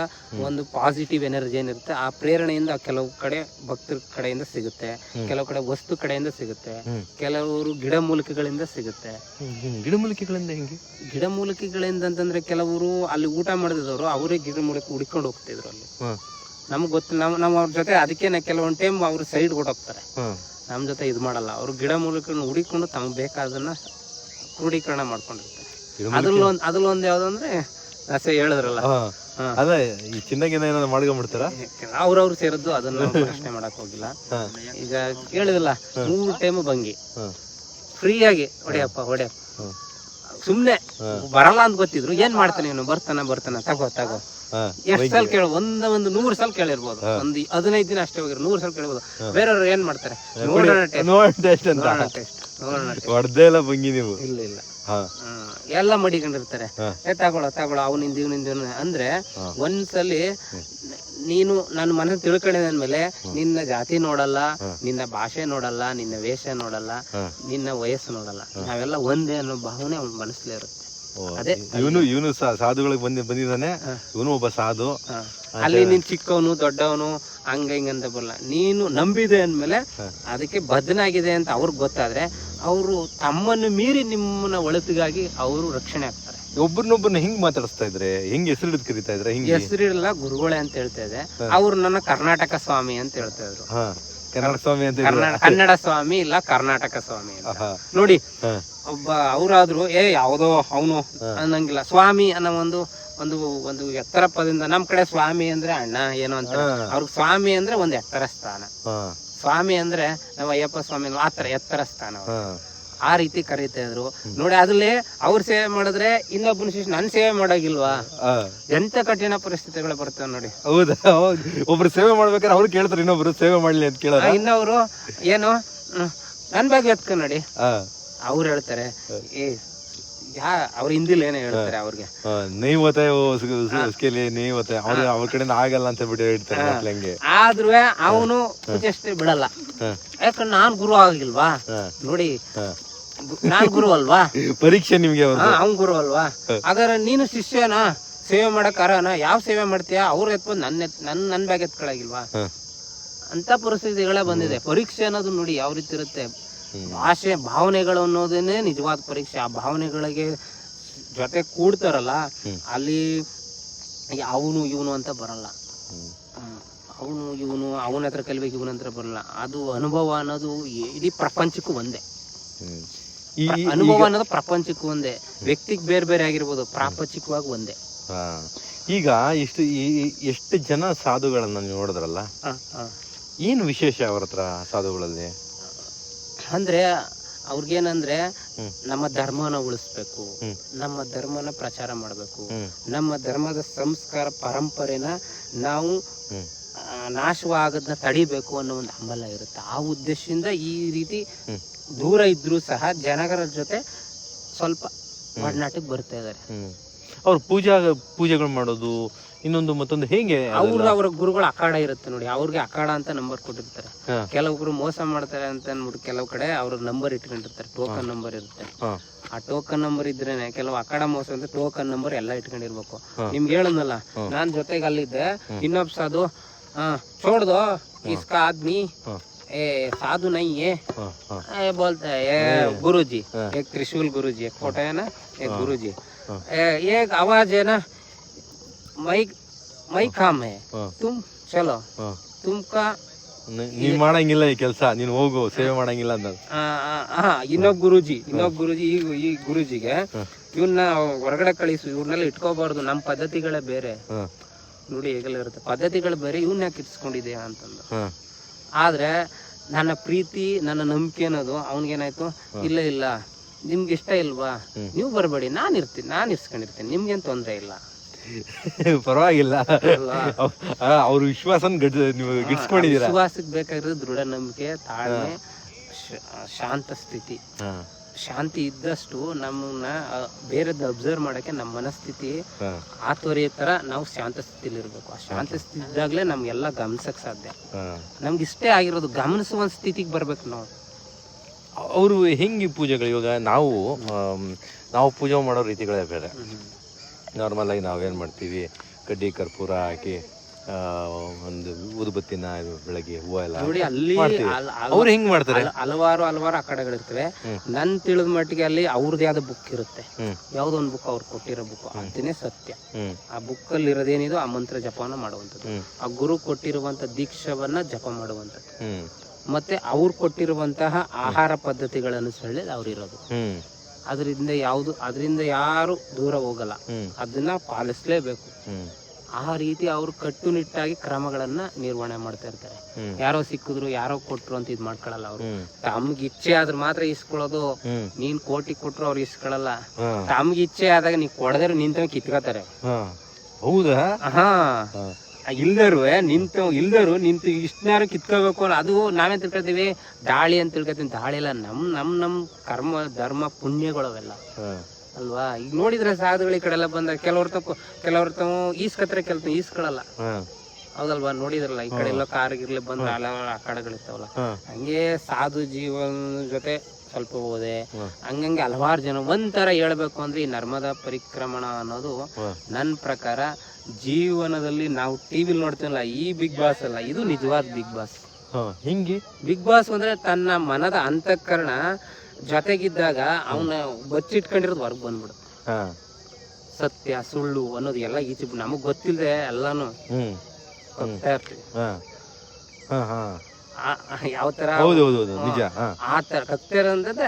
ಒಂದು ಪಾಸಿಟಿವ್ ಎನರ್ಜಿ ಏನಿರುತ್ತೆ, ಆ ಪ್ರೇರಣೆಯಿಂದ ಕೆಲವು ಕಡೆ ಭಕ್ತರ ಕಡೆಯಿಂದ ಸಿಗುತ್ತೆ, ಕೆಲವು ಕಡೆ ವಸ್ತು ಕಡೆಯಿಂದ ಸಿಗುತ್ತೆ, ಕೆಲವರು ಗಿಡಮೂಲಿಕೆಗಳಿಂದ ಸಿಗುತ್ತೆ. ಗಿಡಮೂಲಿಕೆಗಳಿಂದ ಹೆಂಗೆ? ಗಿಡಮೂಲಿಕೆಗಳಿಂದ ಅಂತಂದ್ರೆ ಕೆಲವರು ಅಲ್ಲಿ ಊಟ ಮಾಡಿದವರು ಅವರೇ ಗಿಡಮೂಲಿಕೆ ಹುಡ್ಕೊಂಡು ಹೋಗ್ತಿದ್ರು ಅಲ್ಲಿ. ನಮ್ಗೆ ಗೊತ್ತಿಲ್ಲ, ನಾವು ಅವ್ರ ಜೊತೆ ಅದಕ್ಕೇನೆ ಕೆಲವೊಂದು ಟೈಮ್ ಅವ್ರು ಸೈಡ್ ಕೊಟ್ಟೋಗ್ತಾರೆ, ನಮ್ಮ ಜೊತೆ ಇದು ಮಾಡಲ್ಲ. ಅವರು ಗಿಡಮೂಲಿಕೆಗಳನ್ನ ಹುಡಿಕೊಂಡು ತಮಗೆ ಬೇಕಾದನ್ನ ಕ್ರೋಢೀಕರಣ ಮಾಡ್ಕೊಂಡಿರ್ತಾರೆ. ಅದ್ರಲ್ಲೊಂದು ಯಾವ್ದಂದ್ರೆ ನಸೆ ಹೇಳಿದ್ರಲ್ಲ, ಅದ ಈ ಚಿನ್ನಗಿನ ಏನಾದ್ರು ಮಾಡ್ಕೊಂಡ್ಬಿಡ್ತಾರ ಅವ್ರವ್ರು ಸೇರಿದ್ದು, ಅದನ್ನ ಪ್ರಶ್ನೆ ಮಾಡಕ್ ಹೋಗಿಲ್ಲ. ಈಗ ಕೇಳಿದಲ್ಲ 3 ಟೈಮ್ ಭಂಗಿ ಫ್ರೀಯಾಗಿ ಹೊಡೆಯಪ್ಪ ಹೊಡೆಯಪ್ಪ, ಸುಮ್ನೆ ಬರಲ್ಲ ಅಂತ ಗೊತ್ತಿದ್ರು ಏನ್ ಮಾಡ್ತಾನೆ ಇವನು, ಬರ್ತಾನ ತಗೋ ಎಷ್ಟ್ ಸಲ ಕೇಳ, ಒಂದು 100 ಸಲ ಕೇಳಿರ್ಬೋದು, ಒಂದು 15 ದಿನ ಅಷ್ಟೇ ಹೋಗಿರೋ 100 ಸಲ ಕೇಳ್ಬೋದು. ಬೇರೆಯವ್ರು ಏನ್ ಮಾಡ್ತಾರೆ, ಹೊಡೆದೇ ಇಲ್ಲ ಭಂಗಿ ನೀವು? ಇಲ್ಲ ಎಲ್ಲ ಮಡಿಕೊಂಡಿರ್ತಾರೆ, ತಗೊಳ್ಳೋ ಅವನಿಂದ ಇವನಿಂದ ಅಂದ್ರೆ ಒಂದ್ಸಲಿ ನೀನು ನನ್ನ ಮನೆ ತಿಳ್ಕೊಂಡಿದ್ಮೇಲೆ ನಿನ್ನ ಜಾತಿ ನೋಡಲ್ಲ, ನಿನ್ನ ಭಾಷೆ ನೋಡಲ್ಲ, ನಿನ್ನ ವೇಷ ನೋಡಲ್ಲ, ನಿನ್ನ ವಯಸ್ಸು ನೋಡಲ್ಲ, ನಾವೆಲ್ಲ ಒಂದೇ ಅನ್ನೋ ಭಾವನೆ ಅವ್ನ ಮನಸ್ಸಲ್ಲೇ ಇರುತ್ತೆ. ಅದೇ ಇವನು ಸಾಧುಗಳಿಗೆ ಬಂದಿದ್ದಾನೆ, ಇವನು ಒಬ್ಬ ಸಾಧು. ಅಲ್ಲಿ ನೀನ್ ಚಿಕ್ಕವನು ದೊಡ್ಡವನು ಹಂಗ ಹಿಂಗಂತ ಬರಲ್ಲ, ನೀನು ನಂಬಿದೆ ಅಂದ್ಮೇಲೆ ಅದಕ್ಕೆ ಬದ್ಧನಾಗಿದೆ ಅಂತ ಅವ್ರಿಗೆ ಗೊತ್ತಾದ್ರೆ ಅವರು ತಮ್ಮನ್ನು ಮೀರಿ ನಿಮ್ಮನ್ನ ಒಳತಿಗಾಗಿ ಅವರು ರಕ್ಷಣೆ ಆಗ್ತಾರೆ. ಒಬ್ಬರನ್ನೊಬ್ಬರನ್ನ ಹೆಂಗ್ ಮಾತಾಡಿಸ್ತಾ ಇದ್ರೆ, ಹೆಂಗ್ ಹೆಸರು ಹಿಡಿದು ಕರೀತಾ ಇದ್ರೆ? ಹೆಸರಿಲ್ಲ, ಗುರುಗಳೇ ಅಂತ ಹೇಳ್ತಾ ಇದೆ. ಅವ್ರು ನನ್ನ ಕರ್ನಾಟಕ ಸ್ವಾಮಿ ಅಂತ ಹೇಳ್ತಾ ಇದ್ರು. ಕರ್ನಾಟಕ ಸ್ವಾಮಿ ಅಂತ, ಕನ್ನಡ ಸ್ವಾಮಿ ಇಲ್ಲ ಕರ್ನಾಟಕ ಸ್ವಾಮಿ ಅಂತ ನೋಡಿ. ಒಬ್ಬ ಅವರಾದ್ರು ಯಾವ್ದೋ ಅವನು ಅನ್ನಂಗಿಲ್ಲ, ಸ್ವಾಮಿ ಅನ್ನೋ ಒಂದು ಎತ್ತರ ಪದದಿಂದ. ನಮ್ ಕಡೆ ಸ್ವಾಮಿ ಅಂದ್ರೆ ಅಣ್ಣ ಏನೋ ಅಂತ, ಅವ್ರಿಗೆ ಸ್ವಾಮಿ ಅಂದ್ರೆ ಒಂದು ಎತ್ತರ ಸ್ಥಾನ. ಸ್ವಾಮಿ ಅಂದ್ರೆ ನಾವು ಅಯ್ಯಪ್ಪ ಸ್ವಾಮಿ ಆತರ ಎತ್ತರ ಸ್ಥಾನ, ಆ ರೀತಿ ಕರೀತಾ ಇದ್ರು ನೋಡಿ. ಅದ್ರಲ್ಲಿ ಅವ್ರ ಸೇವೆ ಮಾಡಿದ್ರೆ ಇನ್ನೊಬ್ಬನ ಶಿಷ್ಯ ನನ್ ಸೇವೆ ಮಾಡೋಗಿಲ್ವಾ? ಎಂತ ಕಠಿಣ ಪರಿಸ್ಥಿತಿಗಳು ಬರ್ತವೆ ನೋಡಿ. ಹೌದಾ? ಒಬ್ರು ಸೇವೆ ಮಾಡ್ಬೇಕಾದ್ರೆ ಅವ್ರು ಕೇಳ್ತಾರೆ ಇನ್ನೊಬ್ರು ಸೇವೆ ಮಾಡ್ಲಿ ಅಂತ ಕೇಳ, ಇನ್ನೊಬ್ರು ಏನು ನನ್ ಬಗ್ಗೆ ಎತ್ಕ ನೋಡಿ. ಅವ್ರು ಹೇಳ್ತಾರೆ ಅವ್ರ ಹಿಂದಿಲ್ ಏನೋ ಹೇಳ್ತಾರೆ ಅವ್ರಿಗೆ, ಅವ್ರ ಕಡೆಯಿಂದ ಆಗಲ್ಲ ಅಂತ ಬಿಟ್ಟು ಹೇಳ್ತಾರೆ. ಆದ್ರೂ ಅವನು ಚೇಷ್ಟೆ ಬಿಡಲ್ಲ, ಯಾಕಂದ್ರೆ ನಾನ್ ಗುರು ಆಗಿಲ್ವಾ ನೋಡಿ, ನಾನ್ ಗುರು ಅಲ್ವಾ, ಪರೀಕ್ಷೆ ನಿಮ್ಗೆ, ಅವ್ನ್ ಗುರು ಅಲ್ವಾ. ಹಾಗಾದ್ರೆ ನೀನು ಶಿಷ್ಯನ ಸೇವೆ ಮಾಡಕ್ ಅರನ, ಯಾವ ಸೇವೆ ಮಾಡ್ತೀಯಾ? ಅವ್ರು ಎತ್ಕೊಂಡು ನನ್ ಬ್ಯಾಗ್ ಎತ್ಕೊಳಗಿಲ್ವಾ ಅಂತ ಪರಿಸ್ಥಿತಿಗಳೇ ಬಂದಿದೆ. ಪರೀಕ್ಷೆ ಅನ್ನೋದು ನೋಡಿ ಯಾವ ರೀತಿ ಇರುತ್ತೆ. ಭಾಷೆ ಭಾವನೆಗಳು ಅನ್ನೋದೇನೆ ನಿಜವಾದ ಪರೀಕ್ಷೆ. ಆ ಭಾವನೆಗಳಿಗೆ ಜೊತೆ ಕೂಡ್ತಾರಲ್ಲ, ಅಲ್ಲಿ ಅವನು ಇವನು ಅಂತ ಬರಲ್ಲ. ಅವನು ಇವನು ಅವನ ಹತ್ರ ಕಲಿಬೇಕು, ಇವನ ಹತ್ರ ಬರಲ್ಲ. ಅದು ಅನುಭವ ಅನ್ನೋದು ಇಡೀ ಪ್ರಪಂಚಕ್ಕೂ ಒಂದೇ. ಅನುಭವ ಅನ್ನೋದು ಪ್ರಪಂಚಕ್ಕೂ ಒಂದೇ, ವ್ಯಕ್ತಿಗೆ ಬೇರೆ ಬೇರೆ ಆಗಿರ್ಬೋದು, ಪ್ರಾಪಂಚಿಕವಾಗಿ ಒಂದೇ. ಈಗ ಎಷ್ಟು ಜನ ಸಾಧುಗಳನ್ನ ನೀವು ನೋಡಿದ್ರಲ್ಲ, ಏನು ವಿಶೇಷ ಅವ್ರ ಹತ್ರ ಸಾಧುಗಳಲ್ಲಿ? ಅಂದ್ರೆ ಅವ್ರಿಗೇನಂದ್ರೆ ನಮ್ಮ ಧರ್ಮನ ಉಳಿಸ್ಬೇಕು, ನಮ್ಮ ಧರ್ಮನ ಪ್ರಚಾರ ಮಾಡ್ಬೇಕು, ನಮ್ಮ ಧರ್ಮದ ಸಂಸ್ಕಾರ ಪರಂಪರೆನ ನಾವು ನಾಶವಾಗದನ್ನ ತಡಿಬೇಕು ಅನ್ನೋ ಒಂದು ಹಂಬಲ ಇರುತ್ತೆ. ಆ ಉದ್ದೇಶದಿಂದ ಈ ರೀತಿ ದೂರ ಇದ್ರೂ ಸಹ ಜನಗಳ ಜೊತೆ ಸ್ವಲ್ಪ ಒಡನಾಟಕ್ಕೆ ಬರ್ತಾ ಇದಾರೆ. ಅವ್ರು ಪೂಜೆಗಳು ಮಾಡೋದು ಇನ್ನೊಂದು ಮತ್ತೊಂದು ಹೇಗೆ? ಅವ್ರ ಗುರುಗಳ ಅಖಾಡ ಇರುತ್ತೆ ನೋಡಿ, ಅವ್ರಿಗೆ ಅಖಾಡ ಅಂತ ನಂಬರ್ ಕೊಟ್ಟಿರ್ತಾರೆ. ಕೆಲವೊಬ್ರು ಮೋಸ ಮಾಡ್ತಾರೆ ಅಂತ ಅಂದ್ಬಿಟ್ಟು ಕೆಲವು ಕಡೆ ಅವ್ರ ನಂಬರ್ ಇಟ್ಕೊಂಡಿರ್ತಾರೆ, ಟೋಕನ್ ನಂಬರ್ ಇರುತ್ತೆ. ಆ ಟೋಕನ್ ನಂಬರ್ ಇದ್ರೇನೆ ಕೆಲವು ಅಖಾಡ ಮೋಸ ಅಂತ ಟೋಕನ್ ನಂಬರ್ ಎಲ್ಲ ಇಟ್ಕೊಂಡಿರ್ಬೇಕು. ನಿಮ್ಗೆ ಹೇಳದ್ನಲ್ಲ, ನಾನ್ ಜೊತೆಗೆ ಅಲ್ಲಿದ್ದೆ, ಇನ್ನೊಬ್ಬ ಸಾಧು छोड़ इसका आदमी साधु नहीं है, बोलता है गुरुजी, एक त्रिशूल गुरुजी, एक फोटो है ना, एक गुरुजी, एक आवाज है ना, मई काम है, तुम चलो, तुमका ನೀನ್ ಮಾಡಂಗಿಲ್ಲ ಈ ಕೆಲಸ, ನೀನ್ ಹೋಗು ಸೇವೆ ಮಾಡಂಗಿಲ್ಲ ಅಂತ. ಇನ್ನೊಬ್ಬ ಗುರುಜಿ ಈ ಗುರುಜಿಗೆ ಇವನ್ನ ಹೊರಗಡೆ ಕಳಿಸು, ಇವ್ರನ್ನೆಲ್ಲ ಇಟ್ಕೋಬಾರ್ದು, ನಮ್ಮ ಪದ್ಧತಿಗಳೇ ಬೇರೆ ನೋಡಿ, ಹೇಗೆಲ್ಲ ಇರುತ್ತೆ ಪದ್ಧತಿಗಳು ಬೇರೆ, ಇವನ್ನ ಯಾಕೆ ಇಟ್ಸ್ಕೊಂಡಿದ್ಯಾ ಅಂತಂದು. ಆದ್ರೆ ನನ್ನ ಪ್ರೀತಿ ನನ್ನ ನಂಬಿಕೆ ಅನ್ನೋದು ಅವನಿಗೇನಾಯ್ತು, ಇಲ್ಲ ನಿಮ್ಗೆ ಇಷ್ಟ ಇಲ್ವಾ, ನೀವು ಬರಬೇಡಿ, ನಾನು ಇರ್ಸ್ಕೊಂಡಿರ್ತೀನಿ, ನಿಮ್ಗೇನು ತೊಂದರೆ ಇಲ್ಲ. ಪರವಾಗಿಲ್ಲ, ಅವ್ರ ವಿಶ್ವಾಸನ ನೀವು ಗಿಟ್ಸ್ಕೊಂಡಿದ್ದೀರಾ. ವಿಶ್ವಾಸಕ್ಕೆ ಬೇಕಾಗಿರೋದು ದೃಢ ನಂಬಿಕೆ, ತಾಳ್ಮೆ, ಶಾಂತ ಸ್ಥಿತಿ. ಶಾಂತಿ ಇದ್ದಷ್ಟು ನಮ್ಮನ್ನ ಬೇರೆದ್ದು ಅಬ್ಸರ್ವ್ ಮಾಡಕ್ಕೆ ನಮ್ಮ ಮನಸ್ಥಿತಿ ಆತುರಿಯ ತರ ನಾವು ಶಾಂತ ಸ್ಥಿತಿಲಿ ಇರ್ಬೇಕು. ಆ ಶಾಂತ ಸ್ಥಿತಿ ಇದ್ದಾಗಲೇ ನಮ್ಗೆಲ್ಲ ಗಮನಿಸಕ್ ಸಾಧ್ಯ. ನಮ್ಗೆ ಇಷ್ಟೇ ಆಗಿರೋದು ಗಮನಿಸುವ ಸ್ಥಿತಿಗೆ ಬರ್ಬೇಕು ನಾವು. ಅವರು ಹೆಂಗೆ ಪೂಜೆಗಳು, ಇವಾಗ ನಾವು ಪೂಜೆ ಮಾಡೋ ರೀತಿಗಳೇ ಬೇರೆ. ನಾರ್ಮಲ್ ಆಗಿ ನಾವೇನು ಮಾಡ್ತೀವಿ, ಕಡ್ಡಿ ಕರ್ಪೂರ ಹಾಕಿ ಒಂದು ಊದುಬತ್ತಿನ ಬೆಳಗ್ಗೆ ಹೂವು ಎಲ್ಲ ನೋಡಿ, ಅಲ್ಲಿ ಅವ್ರು ಹೆಂಗ್ ಮಾಡ್ತಾರೆ. ಹಲವಾರು ಅಖಾಡಗಳಿರ್ತವೆ. ನನ್ ತಿಳಿದ ಮಟ್ಟಿಗೆ ಅಲ್ಲಿ ಅವ್ರದೇ ಆದ ಬುಕ್ ಇರುತ್ತೆ. ಯಾವ್ದೋ ಒಂದು ಬುಕ್ ಅವ್ರು ಕೊಟ್ಟಿರೋ ಬುಕ್, ಅದನ್ನೇ ಸತ್ಯ. ಆ ಬುಕ್ ಅಲ್ಲಿ ಇರೋದೇನಿದು ಆ ಮಂತ್ರ ಜಪವನ್ನ ಮಾಡುವಂಥದ್ದು, ಆ ಗುರು ಕೊಟ್ಟಿರುವಂತ ದೀಕ್ಷವನ್ನ ಜಪ ಮಾಡುವಂಥದ್ದು, ಮತ್ತೆ ಅವ್ರು ಕೊಟ್ಟಿರುವಂತಹ ಆಹಾರ ಪದ್ಧತಿಗಳ ಅನುಸರಣೆ ಅವ್ರು ಇರೋದು. ಅದರಿಂದ ಯಾರು ದೂರ ಹೋಗಲ್ಲ, ಅದನ್ನ ಪಾಲಿಸ್ಲೇಬೇಕು. ಆ ರೀತಿ ಅವ್ರು ಕಟ್ಟುನಿಟ್ಟಾಗಿ ಕ್ರಮಗಳನ್ನ ನಿರ್ವಹಣೆ ಮಾಡ್ತಾ ಇರ್ತಾರೆ. ಯಾರೋ ಸಿಕ್ಕಿದ್ರು, ಯಾರೋ ಕೊಟ್ರು ಅಂತ ಇದ್ ಮಾಡ್ಕೊಳಲ್ಲ. ಅವ್ರು ತಮ್ಗೆ ಇಚ್ಛೆ ಆದ್ರೆ ಮಾತ್ರ ಇಸ್ಕೊಳ್ಳೋದು. ನೀನ್ ಕೋಟಿ ಕೊಟ್ರು ಅವ್ರು ಇಸ್ಕೊಳಲ್ಲ. ತಮ್ಗೆ ಇಚ್ಛೆ ಆದಾಗ ನೀ ಕೊಡದ್ರೆ ನಿಂತ ಕಿತ್ಕೋತಾರೆ. ಹೌದಾ? ಹಾ, ಇಲ್ದರು ನಿಂತು ಇಷ್ಟನಾರು ಕಿತ್ಕೋಬೇಕು. ಅದು ನಾವೇ ತಿಳ್ಕೊತೀವಿ ದಾಳಿ ಅಂತ ತಿಳ್ಕೊತೀವಿ. ದಾಳಿ ಎಲ್ಲ ನಮ್ ಕರ್ಮ ಧರ್ಮ ಪುಣ್ಯಗಳವೆಲ್ಲ ಅಲ್ವಾ. ಈಗ ನೋಡಿದ್ರೆ ಸಾಧುಗಳು ಈ ಕಡೆ ಎಲ್ಲ ಬಂದ ಕೆಲವ್ರ ತಾವು ಈಸ್ಕತ್ರೆ ಈಸ್ಕೊಳಲ್ಲ, ಹೌದಲ್ವಾ. ನೋಡಿದ್ರಲ್ಲ ಈ ಕಡೆ ಎಲ್ಲ ಕಾರ್ಗಿರ್ಲಿ ಬಂದ ಹಲವಾರು ಅಖಾಡಗಳಿರ್ತಾವಲ್ಲ, ಹಂಗೆ ಸಾಧು ಜೀವನ ಜೊತೆ ಸ್ವಲ್ಪ ಹೋದೆ. ಹಂಗಂಗೆ ಹಲವಾರು ಜನ ಒಂಥರ ಹೇಳ್ಬೇಕು ಅಂದ್ರೆ ಈ ನರ್ಮದಾ ಪರಿಕ್ರಮಣ ಅನ್ನೋದು ನನ್ನ ಪ್ರಕಾರ ಜೀವನದಲ್ಲಿ ನಾವು ಟಿವಿಲಿ ನೋಡ್ತೀವಲ್ಲ, ಈ ಬಿಗ್ ಬಾಸ್ ಅಲ್ಲ, ಇದು ನಿಜವಾದ ಬಿಗ್ ಬಾಸ್. ಹಿಂಗೆ ಬಿಗ್ ಬಾಸ್ ಅಂದ್ರೆ ತನ್ನ ಮನದ ಅಂತಃಕರಣ ಜೊತೆಗಿದ್ದಾಗ ಅವನ ಬಚ್ಚಿಟ್ಕೊಂಡಿರೋದು ಹೊರಗೆ ಬಂದ್ಬಿಡುತ್ತೆ. ಸತ್ಯ ಸುಳ್ಳು ಅನ್ನೋದು ಎಲ್ಲ ಈಚೆ ನಮಗ್ ಗೊತ್ತಿಲ್ಲದೆ ಎಲ್ಲಾನು ಹೋಗ್ತಾ ಇರ್ತೀವಿ. ಯಾವ ತರ ಆತರ ಕಗ್ತಾರ ಅಂತಂದ್ರೆ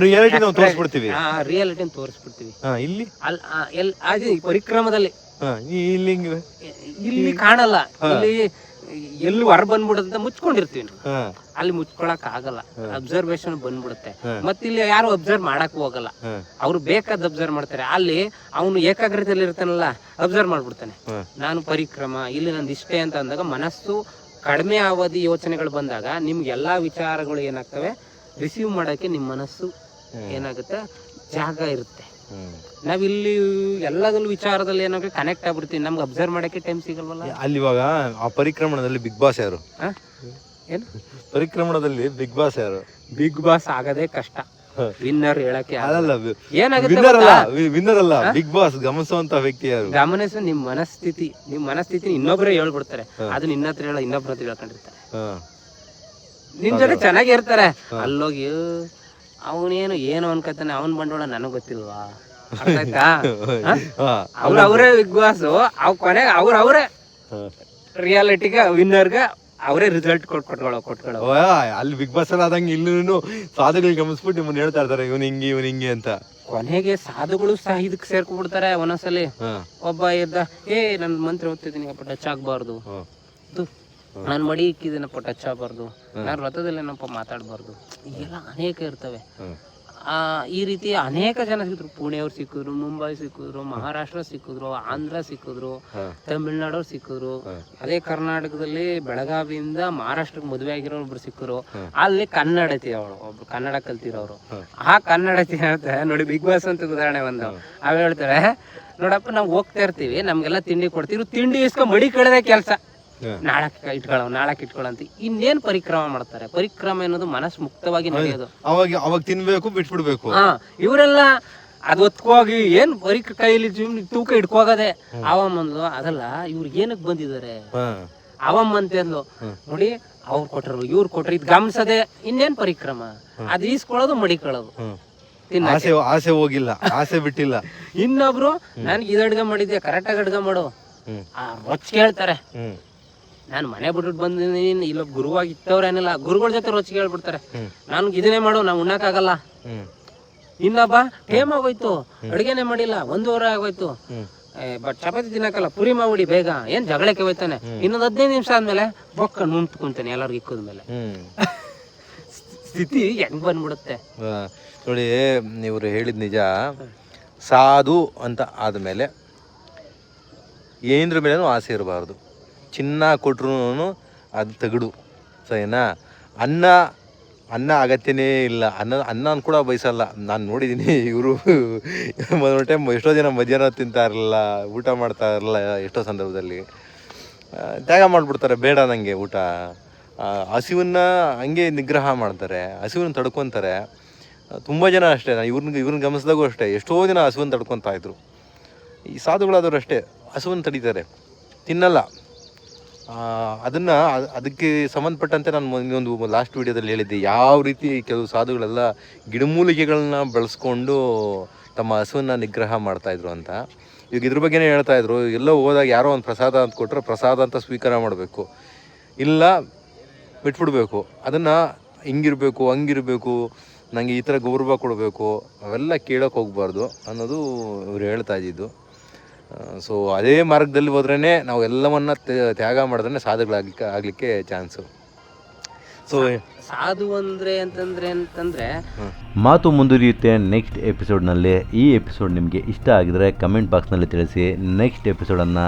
ರಿಯಾಲಿಟಿ ತೋರಿಸ್ಬಿಡ್ತೀವಿ. ಇಲ್ಲಿ ಪರಿಕ್ರಮದಲ್ಲಿ ಇಲ್ಲಿ ಕಾಣಲ್ಲ, ಇಲ್ಲಿ ಎಲ್ಲಿ ಹೊರ ಬಂದ್ಬಿಡುತ್ತೆ, ಮುಚ್ಕೊಂಡಿರ್ತೀವಿ. ಅಲ್ಲಿ ಮುಚ್ಕೊಳಕ್ ಆಗಲ್ಲ, ಅಬ್ಸರ್ವೇಶನ್ ಬಂದ್ಬಿಡುತ್ತೆ. ಮತ್ತೆ ಇಲ್ಲಿ ಯಾರು ಅಬ್ಸರ್ವ್ ಮಾಡಕ್ ಹೋಗಲ್ಲ, ಅವ್ರು ಬೇಕಾದ್ ಅಬ್ಸರ್ವ್ ಮಾಡ್ತಾರೆ. ಅಲ್ಲಿ ಅವನು ಏಕಾಗ್ರತೆಯಲ್ಲಿ ಇರ್ತಾನಲ್ಲ, ಅಬ್ಸರ್ವ್ ಮಾಡ್ಬಿಡ್ತಾನೆ. ನಾನು ಪರಿಕ್ರಮ ಇಲ್ಲಿ ನಂದು ಇಷ್ಟೇ ಅಂತ ಅಂದಾಗ ಮನಸ್ಸು ಕಡಿಮೆ ಅವಧಿ ಯೋಚನೆಗಳು ಬಂದಾಗ ನಿಮ್ಗೆ ಎಲ್ಲಾ ವಿಚಾರಗಳು ಏನಾಗ್ತವೆ, ರಿಸೀವ್ ಮಾಡಕ್ಕೆ ನಿಮ್ ಮನಸ್ಸು ಏನಾಗುತ್ತೆ, ಜಾಗ ಇರುತ್ತೆ. ನಾವಿಲ್ಲಿ ಎಲ್ಲದಲ್ಲೂ ವಿಚಾರದಲ್ಲಿ ಏನಾಗ ಕನೆಕ್ಟ್ ಆಗ್ಬಿಡ್ತೀವಿ, ನಮ್ಗೆ ಅಬ್ಸರ್ವ್ ಮಾಡಕ್ಕೆ ಟೈಮ್ ಸಿಗಲ್ವಲ್ಲ. ಅಲ್ಲಿ ಇವಾಗ ಆ ಪರಿಕ್ರಮಣದಲ್ಲಿ ಬಿಗ್ ಬಾಸ್ ಯಾರು? ಏನು ಪರಿಕ್ರಮಣದಲ್ಲಿ ಬಿಗ್ ಬಾಸ್ ಯಾರು? ಬಿಗ್ ಬಾಸ್ ಆಗದೇ ಕಷ್ಟ. ವಿನ್ನರ್ ಹೇಳಕ್ಕೆ ವಿನ್ನರ್ ಅಲ್ಲ, ಬಿಗ್ ಬಾಸ್ ಗಮನಿಸುವಂತ ವ್ಯಕ್ತಿ ಯಾರು? ಗಮನಿಸ ನಿಮ್ ಮನಸ್ಥಿತಿ ಇನ್ನೊಬ್ಬರೇ ಹೇಳ್ಬಿಡ್ತಾರೆ. ಅದು ನಿನ್ನ ಹತ್ರ ಹೇಳ, ಇನ್ನೊಬ್ರ ಹತ್ರ ಹೇಳ್ಕೊಂಡಿರ್ತಾರೆ. ನಿನ್ ಜೊತೆ ಚೆನ್ನಾಗಿ ಇರ್ತಾರೆ, ಅಲ್ಲೋಗಿ ಅವನೇನು ಏನು ಅನ್ಕತಾನೆ, ಅವನ್ ಬಂಡವಾಳ ನನಗ್ ಗೊತ್ತಿಲ್ವಾ? ಅರ್ಥ ಆಯ್ತಾ? ಅವ್ರವರೇ ಬಿಗ್ ಬಾಸ್, ಅವ್ ಕೊನೆಗೆ ಅವ್ರವರೇ ರಿಯಾಲಿಟಿಗ ವಿನ್ನರ್ಗ ಅವರೇ ರಿಸಲ್ಟ್ ಕೊಟ್ಕೊಳ್ಳೋ. ಅಲ್ಲಿ ಬಿಗ್ ಬಾಸ್ ಅಲ್ಲಿ ಆದಂಗೆ ಇಲ್ಲೂ ಸಾಧುಗಳು ಗಮನಿಸ್ಬಿಟ್ಟು ನಿಮ್ಮನ್ನ ಹೇಳ್ತಾ ಇರ್ತಾರೆ, ಇವನ್ ಹಿಂಗೆ ಅಂತ. ಕೊನೆಗೆ ಸಾಧುಗಳು ಸಹ ಇದಕ್ ಸೇರ್ಕೊಂಡ್ಬಿಡ್ತಾರೆ. ಒಂದೊಂದ್ಸಲಿ ಒಬ್ಬ ಇದ್ದ, ನನ್ ಮಂತ್ರ ಓದ್ತಿದ್ದೀನಿ ಟಚ್ ಆಗ್ಬಾರ್ದು, ನಾನ್ ಮಡಿ ಇಕ್ಕಿದ್ದೀನಪ್ಪ ಟಚ್ ಆಗ್ಬಾರ್ದು, ನಾನು ವ್ರತದಲ್ಲೇನಪ್ಪ ಮಾತಾಡ್ಬಾರ್ದು, ಈಗೆಲ್ಲ ಅನೇಕ ಇರ್ತವೆ. ಈ ರೀತಿ ಅನೇಕ ಜನ ಸಿಕ್ಕಿದ್ರು. ಪುಣೆಯವ್ರು ಸಿಕ್ಕಿದ್ರು, ಮುಂಬೈ ಸಿಕ್ಕಿದ್ರು, ಮಹಾರಾಷ್ಟ್ರ ಸಿಕ್ಕಿದ್ರು, ಆಂಧ್ರ ಸಿಕ್ಕಿದ್ರು, ತಮಿಳ್ನಾಡವ್ರು ಸಿಕ್ಕಿದ್ರು. ಅದೇ ಕರ್ನಾಟಕದಲ್ಲಿ ಬೆಳಗಾವಿಯಿಂದ ಮಹಾರಾಷ್ಟ್ರಕ್ಕೆ ಮದುವೆ ಆಗಿರೋರು ಸಿಕ್ಕರು. ಅಲ್ಲಿ ಕನ್ನಡತಿ ಅವಳು, ಒಬ್ರು ಕನ್ನಡ ಕಲ್ತಿರೋರು. ಆ ಕನ್ನಡತಿ ಹೇಳ್ತಾರೆ ನೋಡಿ, ಬಿಗ್ ಬಾಸ್ ಅಂತ ಉದಾಹರಣೆ ಒಂದು ಅವ್ ಹೇಳ್ತಾರೆ, ನೋಡಪ್ಪ ನಾವು ಹೋಗ್ತಾ ಇರ್ತೀವಿ, ನಮ್ಗೆಲ್ಲ ತಿಂಡಿ ಕೊಡ್ತೀವಿ, ತಿಂಡಿ ಇಸ್ಕೊಂಡ್ ಮಡಿ ಕಳೆದ ಕೆಲ್ಸ, ನಾಳಕ್ ಇಟ್ಕೊಳ್ಳೋ ಅಂತ. ಇನ್ನೇನ್ ಪರಿಕ್ರಮ ಮಾಡ್ತಾರೆ? ಪರಿಕ್ರಮ ಅನ್ನೋದು ಮನಸ್ಸು ಮುಕ್ತವಾಗಿ ನಡೆಯೋದು. ಅವಾಗ ತಿನ್ಬೇಕು, ಬಿಟ್ಬಿಡ್ಬೇಕು. ಇವರೆಲ್ಲ ಅದ್ ಒತ್ಕೋಗಿ ಏನ್ ಕೈಲಿ ತೂಕ ಇಟ್ಕೋಗದೆ. ಅವಮ್ಮಂದ್ಲು ಅದಲ್ಲ, ಇವ್ರಿಗೆ ಏನಕ್ ಬಂದಿದ್ದಾರೆ ಅವಮ್ಮ ಅಂತಂದ್ಲು. ನೋಡಿ, ಅವ್ರು ಕೊಟ್ಟರು, ಇವ್ರು ಕೊಟ್ರು, ಇದ್ ಗಮನಿಸದೆ ಇನ್ನೇನ್ ಪರಿಕ್ರಮ? ಅದ್ ಈಸ್ಕೊಳ್ಳೋದು, ಮಡಿಕೊಳ್ಳೋದು. ಆಸೆ ಹೋಗಿಲ್ಲ, ಆಸೆ ಬಿಟ್ಟಿಲ್ಲ. ಇನ್ನೊಬ್ರು ನನ್ಗೆ ಇದ್ ಅಡ್ಗೆ ಮಾಡಿದ್ಯಾ, ಕರೆಕ್ಟಾಗಿ ಅಡ್ಗೆ ಮಾಡು, ರೊಚ್ಚಿಗೆ ಹೇಳ್ತಾರೆ. ನಾನು ಮನೆ ಬಿಟ್ಬಿಟ್ಟು ಬಂದಿದ್ದೀನಿ, ಇಲ್ಲೊಬ್ಬ ಗುರುವಾಗಿ ಇತ್ತವ್ರೇನಿಲ್ಲ, ಗುರುಗಳ ಜೊತೆ ರೊಚ್ಚಿಗೆ ಹೇಳ್ಬಿಡ್ತಾರೆ, ನನ್ಗೆ ಇದನ್ನೇ ಮಾಡು, ನಾವು ಉಣ್ಣಕ್ಕಾಗಲ್ಲ. ಇನ್ನೊಬ್ಬ ಟೇಮ್ ಆಗೋಯ್ತು, ಅಡ್ಗೆನೆ ಮಾಡಿಲ್ಲ, 1 ವಾರ ಆಗೋಯ್ತು, ಬಟ್ ಚಪಾತಿ ತಿನ್ನಕಲ್ಲ, ಪುರಿ ಮಾಡ್ಬಿಡಿ ಬೇಗ, ಏನ್ ಜಗಳಕ್ಕೆ ಹೋಯ್ತಾನೆ. ಇನ್ನೊಂದು 15 ನಿಮಿಷ ಆದ್ಮೇಲೆ ಬೊಕ್ಕ ನುಂತ್ಕೊಂತಾನೆ ಎಲ್ಲರಿಗೂ ಇಕ್ಕೋದ್ಮೇಲೆ. ಸ್ಥಿತಿ ಹೆಂಗ್ ಬಂದ್ಬಿಡುತ್ತೆ ನೋಡಿ. ಇವ್ರು ಹೇಳಿದ್ ನಿಜ. ಸಾಧು ಅಂತ ಆದ್ಮೇಲೆ ಏನರ ಮೇಲೂ ಆಸೆ ಇರಬಾರ್ದು. ಚಿನ್ನ ಕೊಟ್ರು ಅದು ತಗಡು, ಸರಿನಾ? ಅನ್ನ ಅಗತ್ಯನೇ ಇಲ್ಲ, ಅನ್ನ ಕೂಡ ಬಯಸಲ್ಲ. ನಾನು ನೋಡಿದ್ದೀನಿ, ಇವರು ಒಂದು ಟೈಮ್ ಎಷ್ಟೋ ಜನ ಮಧ್ಯಾಹ್ನ ತಿಂತಾ ಇರಲಿಲ್ಲ, ಊಟ ಮಾಡ್ತಾ ಇರಲಿಲ್ಲ, ಎಷ್ಟೋ ಸಂದರ್ಭದಲ್ಲಿ ತ್ಯಾಗ ಮಾಡಿಬಿಡ್ತಾರೆ, ಬೇಡ ನನಗೆ ಊಟ. ಹಸಿವನ್ನು ಹಂಗೆ ನಿಗ್ರಹ ಮಾಡ್ತಾರೆ, ಹಸಿವನ್ನು ತಡ್ಕೊತಾರೆ. ತುಂಬ ಜನ ಅಷ್ಟೇ, ನಾನು ಇವ್ರನ್ನ ಗಮನಿಸಿದಾಗೂ ಅಷ್ಟೇ, ಎಷ್ಟೋ ಜನ ಹಸುವನ್ನು ತಡ್ಕೊತಾ ಇದ್ರು. ಈ ಸಾಧುಗಳಾದವರು ಅಷ್ಟೇ, ಹಸುವನ್ನು ತಡೀತಾರೆ, ತಿನ್ನಲ್ಲ. ಅದಕ್ಕೆ ಸಂಬಂಧಪಟ್ಟಂತೆ ನಾನು ಇನ್ನೊಂದು ಲಾಸ್ಟ್ ವೀಡಿಯೋದಲ್ಲಿ ಹೇಳಿದ್ದೆ, ಯಾವ ರೀತಿ ಕೆಲವು ಸಾಧುಗಳೆಲ್ಲ ಗಿಡಮೂಲಿಕೆಗಳನ್ನ ಬಳಸ್ಕೊಂಡು ತಮ್ಮ ಹಸುವನ್ನು ನಿಗ್ರಹ ಮಾಡ್ತಾಯಿದ್ರು ಅಂತ. ಈಗ ಇದ್ರ ಬಗ್ಗೆನೇ ಹೇಳ್ತಾಯಿದ್ರು, ಎಲ್ಲೋ ಹೋದಾಗ ಯಾರೋ ಒಂದು ಪ್ರಸಾದ ಅಂತ ಕೊಟ್ಟರೆ ಪ್ರಸಾದ ಅಂತ ಸ್ವೀಕಾರ ಮಾಡಬೇಕು, ಇಲ್ಲ ಬಿಟ್ಬಿಡ್ಬೇಕು. ಅದನ್ನು ಹಿಂಗಿರಬೇಕು ಹಂಗಿರಬೇಕು, ನನಗೆ ಈ ಥರ ಗೌರವ ಕೊಡಬೇಕು, ಅವೆಲ್ಲ ಕೇಳೋಕೆ ಹೋಗ್ಬಾರ್ದು ಅನ್ನೋದು ಇವ್ರು ಹೇಳ್ತಾ ಇದ್ದಿದ್ದು. ಸೊ ಅದೇ ಮಾರ್ಗದಲ್ಲಿ ಹೋದ್ರೇ ನಾವು ಎಲ್ಲವನ್ನ ತ್ಯಾಗ ಮಾಡಿದ್ರೆ ಸಾಧುಗಳಾಗಲಿಕ್ಕೆ ಚಾನ್ಸು. ಸೊ ಸಾಧು ಅಂತಂದ್ರೆ ಮಾತು ಮುಂದುವರಿಯುತ್ತೆ ನೆಕ್ಸ್ಟ್ ಎಪಿಸೋಡ್ನಲ್ಲಿ. ಈ ಎಪಿಸೋಡ್ ನಿಮಗೆ ಇಷ್ಟ ಆಗಿದರೆ ಕಮೆಂಟ್ ಬಾಕ್ಸ್ನಲ್ಲಿ ತಿಳಿಸಿ. ನೆಕ್ಸ್ಟ್ ಎಪಿಸೋಡನ್ನು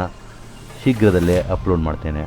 ಶೀಘ್ರದಲ್ಲೇ ಅಪ್ಲೋಡ್ ಮಾಡ್ತೇನೆ.